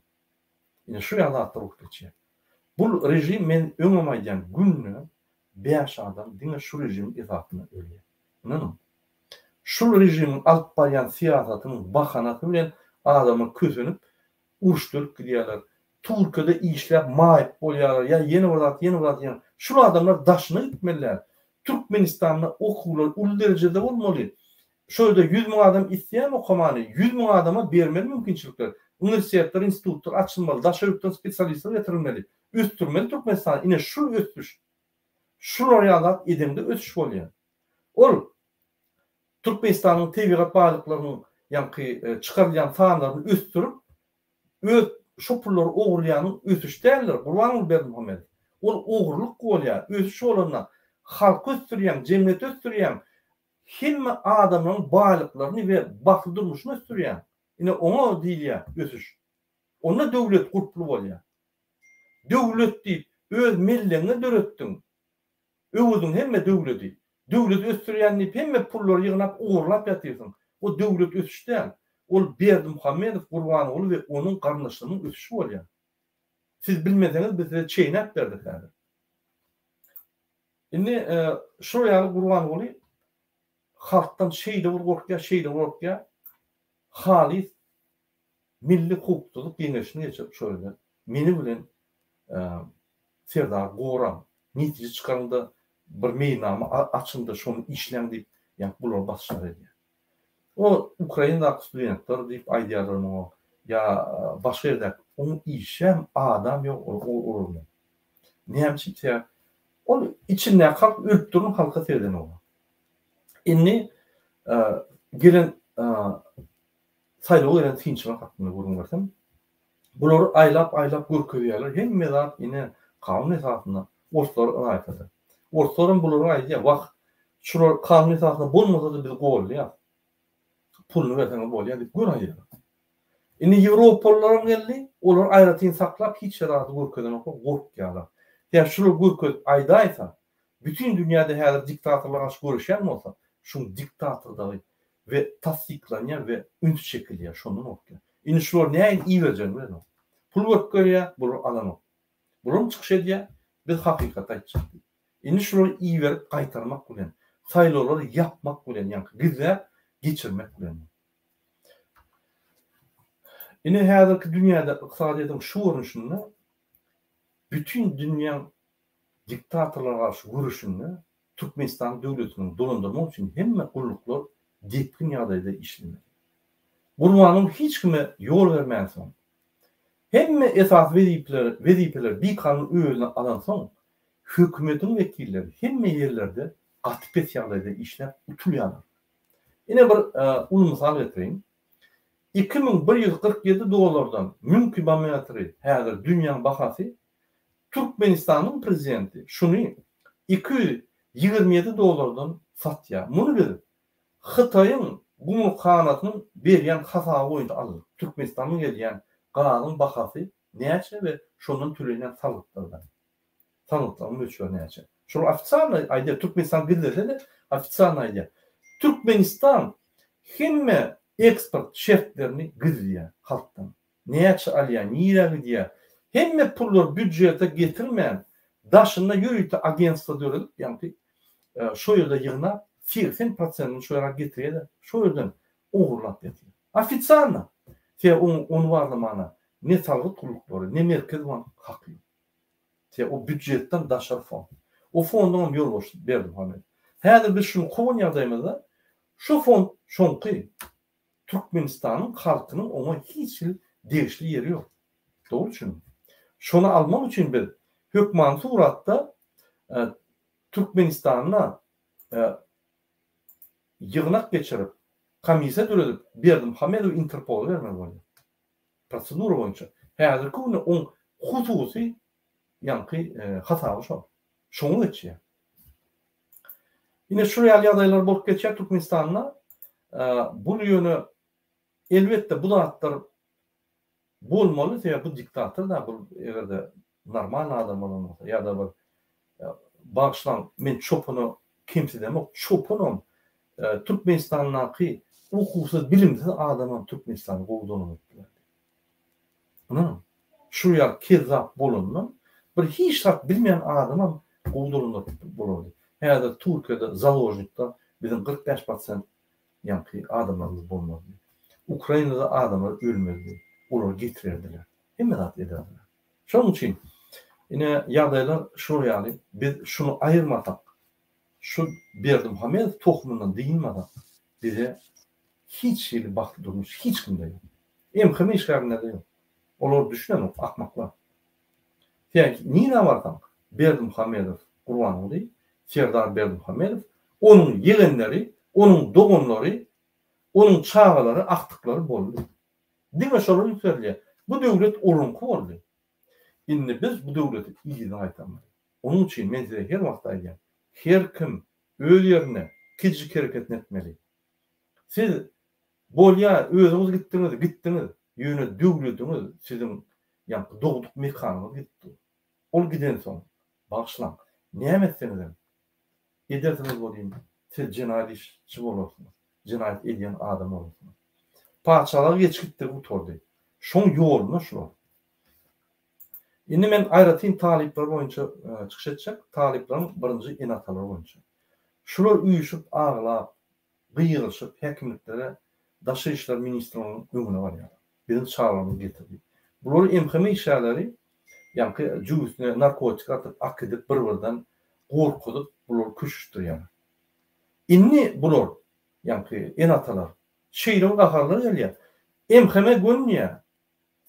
Yine şu yana atlar ok geçiyor. Bu rejim men öňemeýän günne 5 adam diňe şu rejim esatyna ölýär. Anladın? Şu rejimin alyp barýan siýasatynyň bahanaty bilen adamy kösünüp uruşdurup gidýärler. Türkiýede işläp maýyp bolýarlar. Ya yeni bolat. Şu adamlar daşyna gitmeliler. Türkmenistanda okullar ulu derecede bolmaly. Şöyle 100 000 adam isleýän okamany 100 000 adama bermeli mümkinçilikler. Üniversiteler, institutlar açılmaly, daşarypdan spesialistler getirilmeli. Östürmeli Türkmenistan. Ine şu östüş. Şu roýalat edemde ötüş bolýar. Ol Türkmenistanyň tebigat baýlyklarynyň ýa-ni çykarylýan sanlaryny östürüp öz şopurlar oğurlayanın ötüş derler. Kurban Bermuhammed. Ol oğurluk bolýar. Ötüş bolana halk östürýän, jemgyýet östürýän, hemme adamlaryň baýlyklaryny we bakly durmuşyny östürýän. Ine ona diýilýär ötüş. Ona döwlet guruply bolýar. Döwlet diýip öz milletiňe döretdiň. Öwüdüň hemme döwleti. Döwlet östürýänni hemme pullary ýygnap oğurlap ýatyrsyň. O döwlet ötüş däl. Ol Berdimuhammedow Gurbanoğlu ve onun garnaşlarının ötüşü bolýar. Siz bilmeseniz bize çeýnäp berdik häzir. Indi şu ýaly Gurbanoğlu halktan şeýle gorkýar, halis milli hukukçuluk ýeňeşini geçip şöyle. Meni bilen Serdar Goran nitije çykarynda bir meýnamy açynda şonu işleň diýip, ýa bular başlar edýär. O Ukrayna'da studentler diýip aýdýarlar o ya başga ýerde onu işem adam ýok orada. Näme ol içinde halk ölüp duran halka serden o. Inni gelen saýlaw eden tinçlik hakynda görüň bersem. Bular aýlap görkezýärler. Hemme zat ine kanun esasında ortlar aýtdy. Ortlaryň bulara aýdýar, wagt şular kanun esasında bolmasa da biz gowlýar. Pulunu versen bolýar diýip görýär. Indi Ýewropalılar geldi, olar aýratyn saklap hiç şerat görkezden gorkýarlar. Ya şular görkez aýdaýsa, bütün dünýäde häzir diktatorlar aşy görüşýän bolsa, şu diktatordagy we tasdiklanýar we üns çekilýär şondan okýar. Indi şular näme iý berjen bilen? Pul görýär, bular alan. Bular çykyş edýär, biz hakykat aýtjak. Indi şular iý berip gaýtarmak bilen, saýlawlary yapmak bilen, ýa-ni bizler geçirmek bilen. Ine häzirki dünýäde ykdysadyň şu görünüşinde bütün dünýä diktatorlara garşy görüşünde Türkmenistan döwletiniň dolandyrmak üçin hemme gulluklar depkin ýagdaýda işlemeli. Burmanyň hiç kime ýol bermäsoň, hemme esas wezipeler bir kanun öýüne alansoň, hökümetiň wekilleri hemme ýerlerde gatpet ýagdaýda işläp utulýarlar. Ine bir ulu misal getireyim. $2147 mümkin barometri häzir dünýäň bahasy Türkmenistanyň prezidenti şunu $227 satýar. Muny bir Hytaýyň gumruk kanatynyň berýän hasaby boýunça alır. Türkmenistanyň gelýän galagyň bahasy näçe we şondan tölenýän salyklardan. Salyklarymyň ölçüsi näçe? Şol ofitsialny aýdýar Türkmenistan bildirse ofitsialny aýdýar. Türkmenistan hemme eksport şertlerini gizliyor halktan. Näçe alýar, nire gidýär. Hemme pullar büdjete getirmeyen daşında yürüyte agentstva döredip, yani şu ýerde ýygnap 80%'ni şu ýere getirýär, şu ýerden oğurlap ýatyr. Ofitsialna. Onu varlamana ne salgyk gullukları, ne merkez hakly. O büdjetden daşar fond. O fondan ýol boş berdi Muhammed. Häzir biz şunu kowan ýagdaýymyzda şu fond şonky Türkmenistanyň halkynyň ona hiç degişli ýeri ýok. Doğru düşünün. Şonu almak için bir hökman suratda Türkmenistan'a yığınak geçirip komissiya döredip Berdimuhammedow Interpol'a vermeli bolýar. Prosedura boýunça. Häzirki onu on hususy ýa-ni hasaby şol. Şonu geçýär. Ine şu ýagdaýlar bolup geçýär Türkmenistanda. Bu ýöne elbetde bu zatlar bolmaly diýip bu diktator da bu egerde normal adam bolmasa ýa da bir bagşlan men çopunu kimse demek çopunum Türkmenistan'daki hukuksuz bilimsiz adamın Türkmenistan'ı kovduğunu ettiler. Şu yer kezzap bolundan Bir hiç şart bilmeyen adamam goldurulur bolurdy. Häzir Türkiýede zaложникda bizim 45% ýa-ni adamlarymyz bolmady. Ukrainada adamlar ölmedi. Olar getirdiler. Hemme zat ederdiler. Şonuň üçin ine ýagdaýlar şu ýaly biz şunu aýyrmasak, şu Berdimuhamedov tohumyndan diýilmadan bize hiç ýyly bakty durmuş hiç kimde ýok. Emheme işgärinde ýok. Olar düşünen akmaklar. Yani nina vardan Berdimuhamedov Gurban Uly, Serdar Berdimuhamedov, onun yegenleri, onun dogonlary, onun çağalary, aktyklary boldy. Diňe şolar ýükselýär. Bu döwlet orunky boldy. Indi biz bu döwleti iyiden aýtamyz. Onun üçin men size her wagt aýdýan, her kim öz ýerine kijik hereket etmeli. Siz bolýa özüňiz gitdiňiz, ýöne döwletiňiz siziň ýa-ni dogduk mekanyňyz gitdi. Ol giden soň bagşlan. Näme etseniz edersiniz bolýan. Siz jinayat işçi bolarsyňyz. Jinayat edýän adam bolarsyňyz. Paçalar geçgitdi bu tordy. Şoň ýoluny şol. Indi men aýratyn talipler boýunça çykyş etjek. Talipleriň birinji enatalary boýunça. Şular üýüşüp aglap, gyýylyşyp häkimliklere Daşy işler ministriniň öňüne barýar. Bizim çağrymyz getirdi. Bular emheme işleri ýa-ni jüýüsine narkotik atyp akydyp bir-birinden gorkudyp bular köşüşdirýär. Inni bular ýa-ni enatalar şeýle gaharlar gelýär. Emheme gönýär.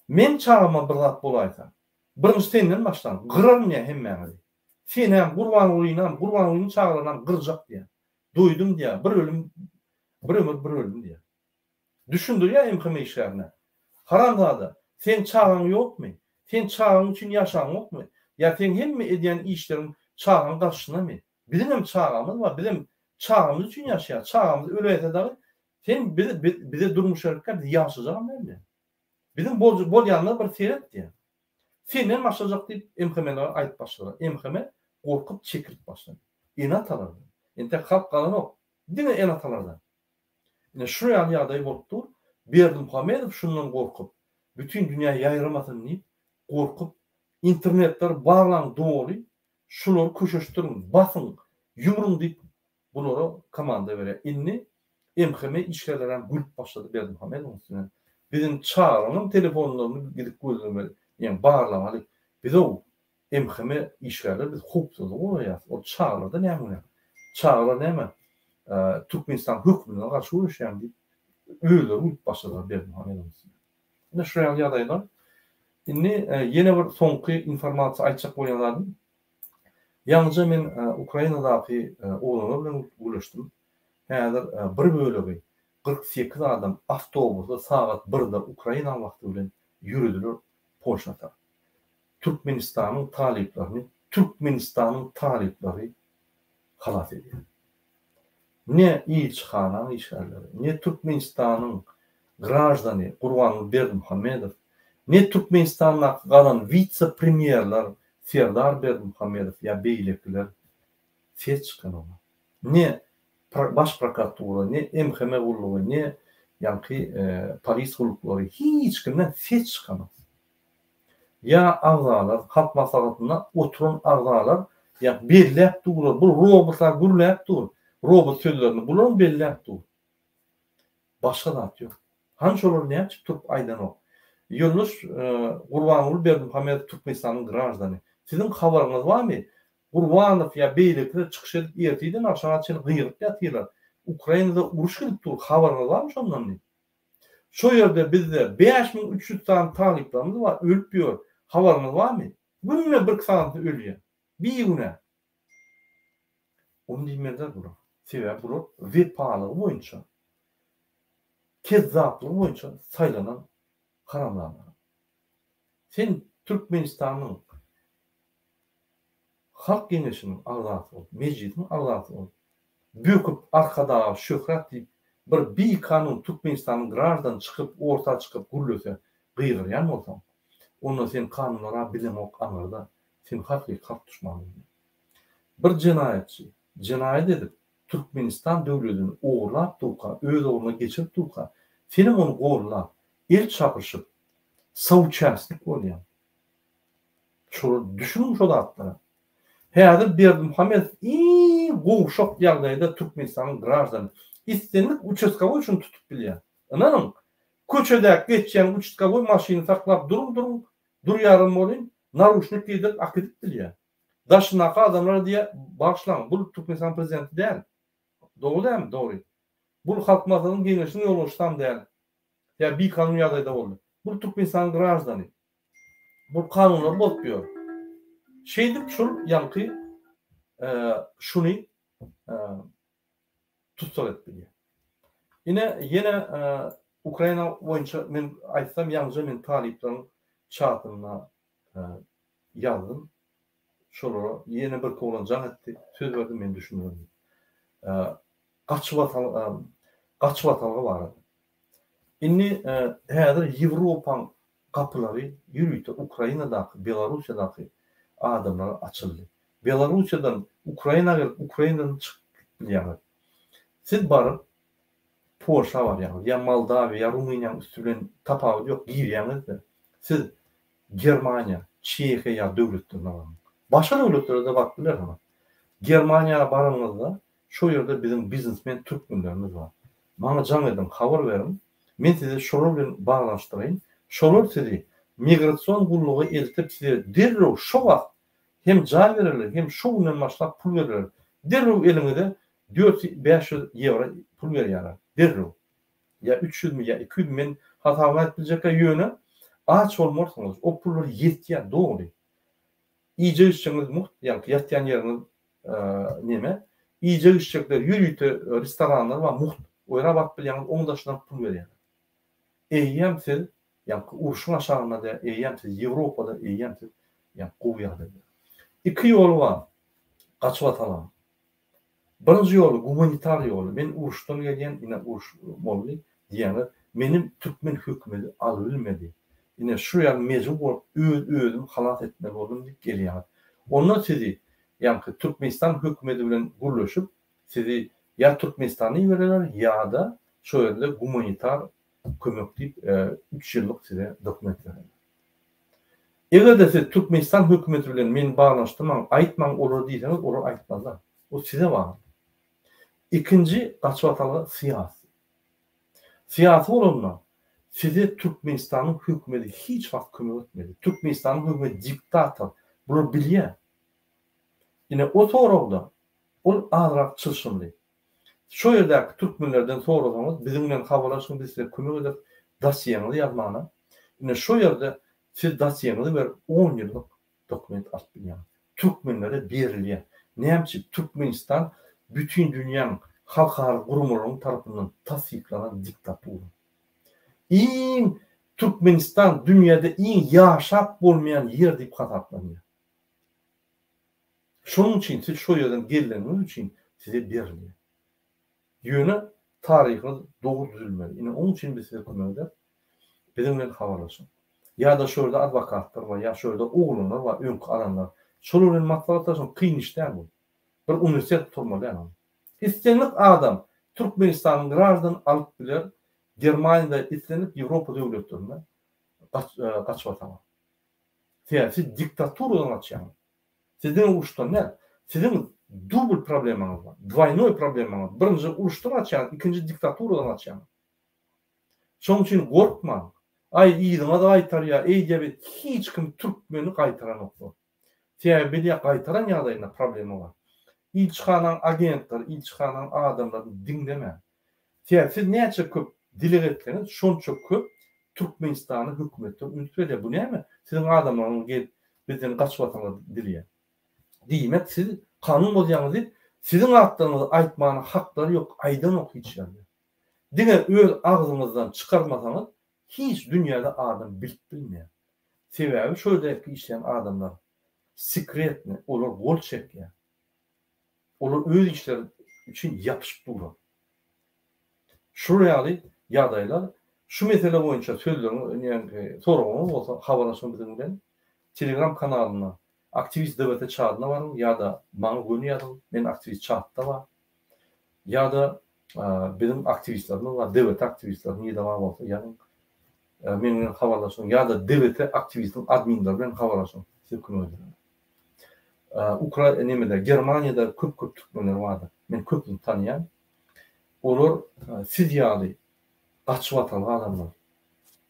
Men çağıma bir zat bolaýsa, birinji senden başlan, gyrarmya hemmäňi. Sen hem Gurban Ulynyň çağlaryndan gyrjak diýär. Duýdum diýär, bir ölüm, bir ömür, bir ölüm diýär. Düşündir ya emheme işlerine. Haramzada, sen çağın yok mu? Sen çağın için yaşan yok mu? Ya sen hemme edýän işlerin çağın karşısına mı? Bizim hem çağımız var, bizim çağımız için yaşayar. Çağımız öyle etedi. Sen bize durmuş erkekler yaşayacağım nerede? Bizim bol yanlar bir seyret diye. Senden başlayacak deyip emhemeler ayıp başladı. Emheme korkup çekirip başladı. Enatalardan. Ente halk kalan o. Dine enatalardan. Şuraya ýagdaý bolupdyr. Berdimuhamedov şundan gorkup, bütün dünya ýaýramasyn diýip gorkup, internetler bağlan doly, şular köşeşdirin, basın, yumrun diýip bulara komanda berýär. Inni emheme işlerden gülüp başladı Berdimuhamedov. Bizim çağrının telefonlaryny gidip gözlemeli, ýani bağlamaly. Biz o emheme işlerler biz hukuksyz bolýar. O çağrlarda näme? Çağrlar näme? Türkmenistan hükmüne karşı uğraşan bir öyle uyup başladılar Berdimuhamedov. Ne şuraya ýagdaýlar. Indi ýene bir soňky informasiýa aýtjak bolýanlarym. Ýalnysy men Ukrainadaky oğlum bilen ulaşdym. Häzir bir bölegi 48 adam avtobusda saat 1-de Ukraina wagty bilen ýürüdiler Polşada. Türkmenistanyň talipleri halas edildi. Ne ilçhana işgalleri, ne Türkmenistanyň grajdany Gurban Berdimuhamedov, ne Türkmenistan'da kalan vice-premierler Serdar Berdimuhamedov ya beýlekler ses çıkan ona. Ne baş prokuratura, ne emheme gullugy, ne ýa-ni polis gullukları hiç kimden ses çıkamaz. Ya agzalar, halk maslahatynda oturan agzalar ya belläp durur, bu robotlar gurläp durur. Robot sözlerini bulan belläp dur. Başga da ýok. Hançolar näçip turup aýdan ok. Ýolnuş Gurban Uly Berdimuhamedov Türkmenistanyň grajdany. Siziň habaryňyz barmy? Gurbanow ýa beýlekler çykyş edip erteden aşağı çykyp gyýryp ýatyrlar. Ukrainada uruş edip dur. Habaryňyz barmy şondan? Şo ýerde bizde 5300 tane taliplerimiz var, ölüp ýör. Habaryňyz barmy? Gününe bir saatda ölýär. Bir güne. Onu diýmezler bular. Sebäp bular wepalygy boýunça, kezzaplygy boýunça saýlanan haramlar. Sen Türkmenistanyň halk geňeşiniň agzasy bol, mejlisiň agzasy bol. Böküp arkada şöhret diýip bir kanun Türkmenistanyň grajdan çykyp, orta çykyp gurlöse, gyýrýan bolsaň, onda sen kanunlara bilim ok anarda, sen halk düşmanyň. Bir jinayetçi cinayet edip Türkmenistan döwletini oğurlap durka, öz oğluna geçirip durka, senin onu oğurlap, el çapırşıp, savçaslik bolýan. Şu düşünün şu atlara. Häzir Berdimuhammed iň gowşak ýagdaýda Türkmenistanyň grajdan istenip uçaskawy üçin tutup bilýär. Ananyň köçede geçen uçaskawy maşyny saklap durun durýarym bolyn, naruşnik diýip akydip bilýär. Daşynaky adamlar diýe başlaň. Bu Türkmenistan prezidenti däl. Doğru däl? Doğru. Bu halk masalynyň geňeşini ýoluşsam däl. Ya bir kanun ýagdaýda boldy. Bu Türkmenistan grajdan. Bu kanunlar bozulýar. Şeydip şol ýanky şuny tutsak etdi. Yine Ukraina boýunça men aýtsam ýalnızca men taliplerin çatyna ýazdym. Şolara yine bir kolanjak etdi. Söz berdim men düşünýärdim. Gaçyp atalga bar. Inni häzir Ýewropaň kapylary ýürüýte Ukrainadaky, Belarusiýadaky adamlar açyldy. Belarusiýadan Ukrainadan çykyp bilýär. Siz baryp Polşa var ya Moldavia, ya Rumyniýanyň üstünden tapawy ýok girýäňizde. Siz Germaniýa, Çekiýa döwletlerine baryň. Başga döwletlere de bakdylar ama. Germaniýa baryňyzda şu ýerde bizim biznesmen türkmenlerimiz var. Maňa jan edin, habar berin. Men sizi şolar bilen baglanşdyraýyn. Şolar sizi migrasiýon gullugy eltip size derrew şo wagt hem jaý bereler, hem şo bilen başlap pul bereler. Derrew eliňizde 400-500 euro pul berýärler. Derrew. Ya 300 mi ya 200 men hatawy etdiljekä ýöne aç bolmarsyňyz. O pullar ýetýär, dogry. İyice işçiniz muht, yani yatyan yeriniz neme? İyice işçiler yürüyütü restoranlar var muht. Oyra bak bilýäňiz oňdaşdan pul berýär. Eýýem siz, yani urşun aşağına da eýýem siz Ýewropada eýýem siz, yani gowy ýagdaýda. İki ýol var. Gaçyp atalan. Birinji ýol humanitar ýol. Men urşdan gelýän, ine urş boldy diýeni menim türkmen hökümeti alybilmedi. Yine şu ýa mecbur özüm halat etmeli boldum diýip gelýär. Ondan sizi yani Türkmenistan hökümeti bilen gurlaşyp sizi ya Türkmenistany bereler ya da şu ýerde humanitar kömek diýip 3 ýyllyk size dokument berýär. Eger de siz Türkmenistan hökümeti bilen men baglanşdymam, aýtmaň olar diýseniz, olar aýtmazlar. O size var. İkinci gaçyp atalga siyasi. Siyasi bolanlar size Türkmenistan'ın hükümeti hiç wagt kömek etmedi. Türkmenistan'ın hükümeti diktator. Bunu bilýär. Yine o soragda ol azrak çylşyndy. Şu ýerdäki türkmenlerden sorasaňyz bizim bilen habarlaşyň bizle kömek edip dosiýaňyzy ýazmagyna. Yine şu ýerde siz dosiýaňyzy berip 10 ýyllyk dokument alyp bilýär. Türkmenlere berilýär. Näme Türkmenistan bütün dünýäň halkara gurumlaryň tarapyndan tasdiklanan diktatura. Türkmenistan dünyada yaşap bolmayan yer diýip hataplanýar. Şonuň üçin siz şu ýerden gelýäňiz üçin size berilýär. Ýöne taryhyňyz dogry düzülmeli. Ine onuň üçin biz size kömek edip bizim bilen habarlaşyň. Ya da şu ýerde adwokatlar var, ya şu ýerde oglanlar var, öňkü alanlar. Şolar bilen maslahatlaşyň kyn iş däl bu. Bir uniwersitet turmaly ýa-ni. İstenlik adam Türkmenistanyň grajdan alyp biler. Germaniýada islenip Ýewropa döwletlerine gaçyp atalar. Siz diktaturadan açýan. Sizin uruşdan ne? Sizin dubl problemaňyz var. Dwaynoy problemaňyz. Birinji uruşdan açýan, ikinji diktaturadan açýan. Şoň üçin gorkma. Ay ýygyňa da aýtar ýa, eýdäbi hiç kim türkmeni gaýtaran oklar. Täbidi gaýtaran ýagdaýynda problema var. İlçixanaň agentler, ilçixanaň adamlar diňleme. Siz näçe köp dile getiriniz, şonça köp Türkmenistany hökümeti ünitleri. Bu näme? Sizin adamlaryň gelip bizden gaçyp ataňyz dilýär. Diýmek siz kanun bolýaňyzy sizin hakdaňyzy aýtmagyna haklary ýok, aýdan ok hiç ýerde. Diňe öz agzyňyzdan çykarmasaňyz hiç dünýäde adam bilmeýär. Sebäbi şöýdeki işleyen adamlar sekretni, olar gol çekýär. Olar öz işleri üçin ýapyşyp durar. Şuraya ýagdaýlar, şu mesele boýunça sözlerini soragyňyz bolsa, habarlaşyň bilen bilen Telegram kanalyna aktivist döwete çadyna barym ya da maňa gönýärdim. Men aktivist çatda var. Ya da bizim aktivistlerimiz var, döwet aktivistleri ýa-da bolsa, ýani men bilen habarlaşyň ya da döwete aktivistin adminler bilen habarlaşyň. Sökün öldüren. Ukrayna'da, Germanya'da köp Türkmenler vardı. Men köpünü tanıyan. Olur Siriyalı, kaçıp atalı adamlar.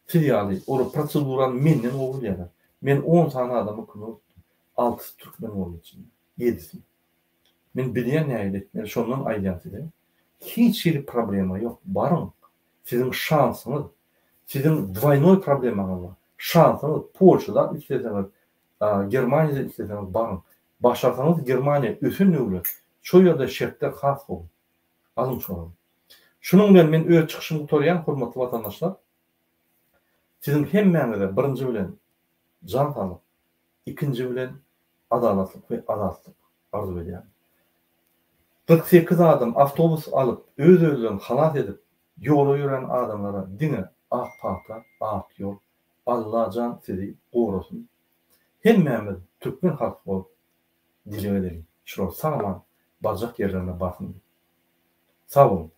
Siriyalı, olur proseduran menden oğul yalar. Men 10 tane adamı kunu 6 Türkmen oğlu için. 7'si. Men bilyen ne ayetler, şondan ayyantıdır. Hiç bir problema yok. Barın. Sizin şansınız, sizin двойной problemanız var. Şansınız Polşa'da isteseniz, Germanya'da isteseniz barın. Başlarsanız Germanya ösün nöwle. Şu ýerde şertler has bolun. Alın şonu. Şunun bilen men öz çıkışymı torýan hormatly vatandaşlar. Sizin hemmäňize birinji bilen jan tanıp, ikinji bilen adalatlyk we azatlyk arzu edýär. 48 adam avtobus alıp öz-özünden halat edip ýola ýören adamlara diňe ak pahta, ak ýol, Allah can sizi gorusun. Hemmämiz türkmen halky bolup dilek edelim. Şol sağlam barjak ýerlerine basın. Sağ olun.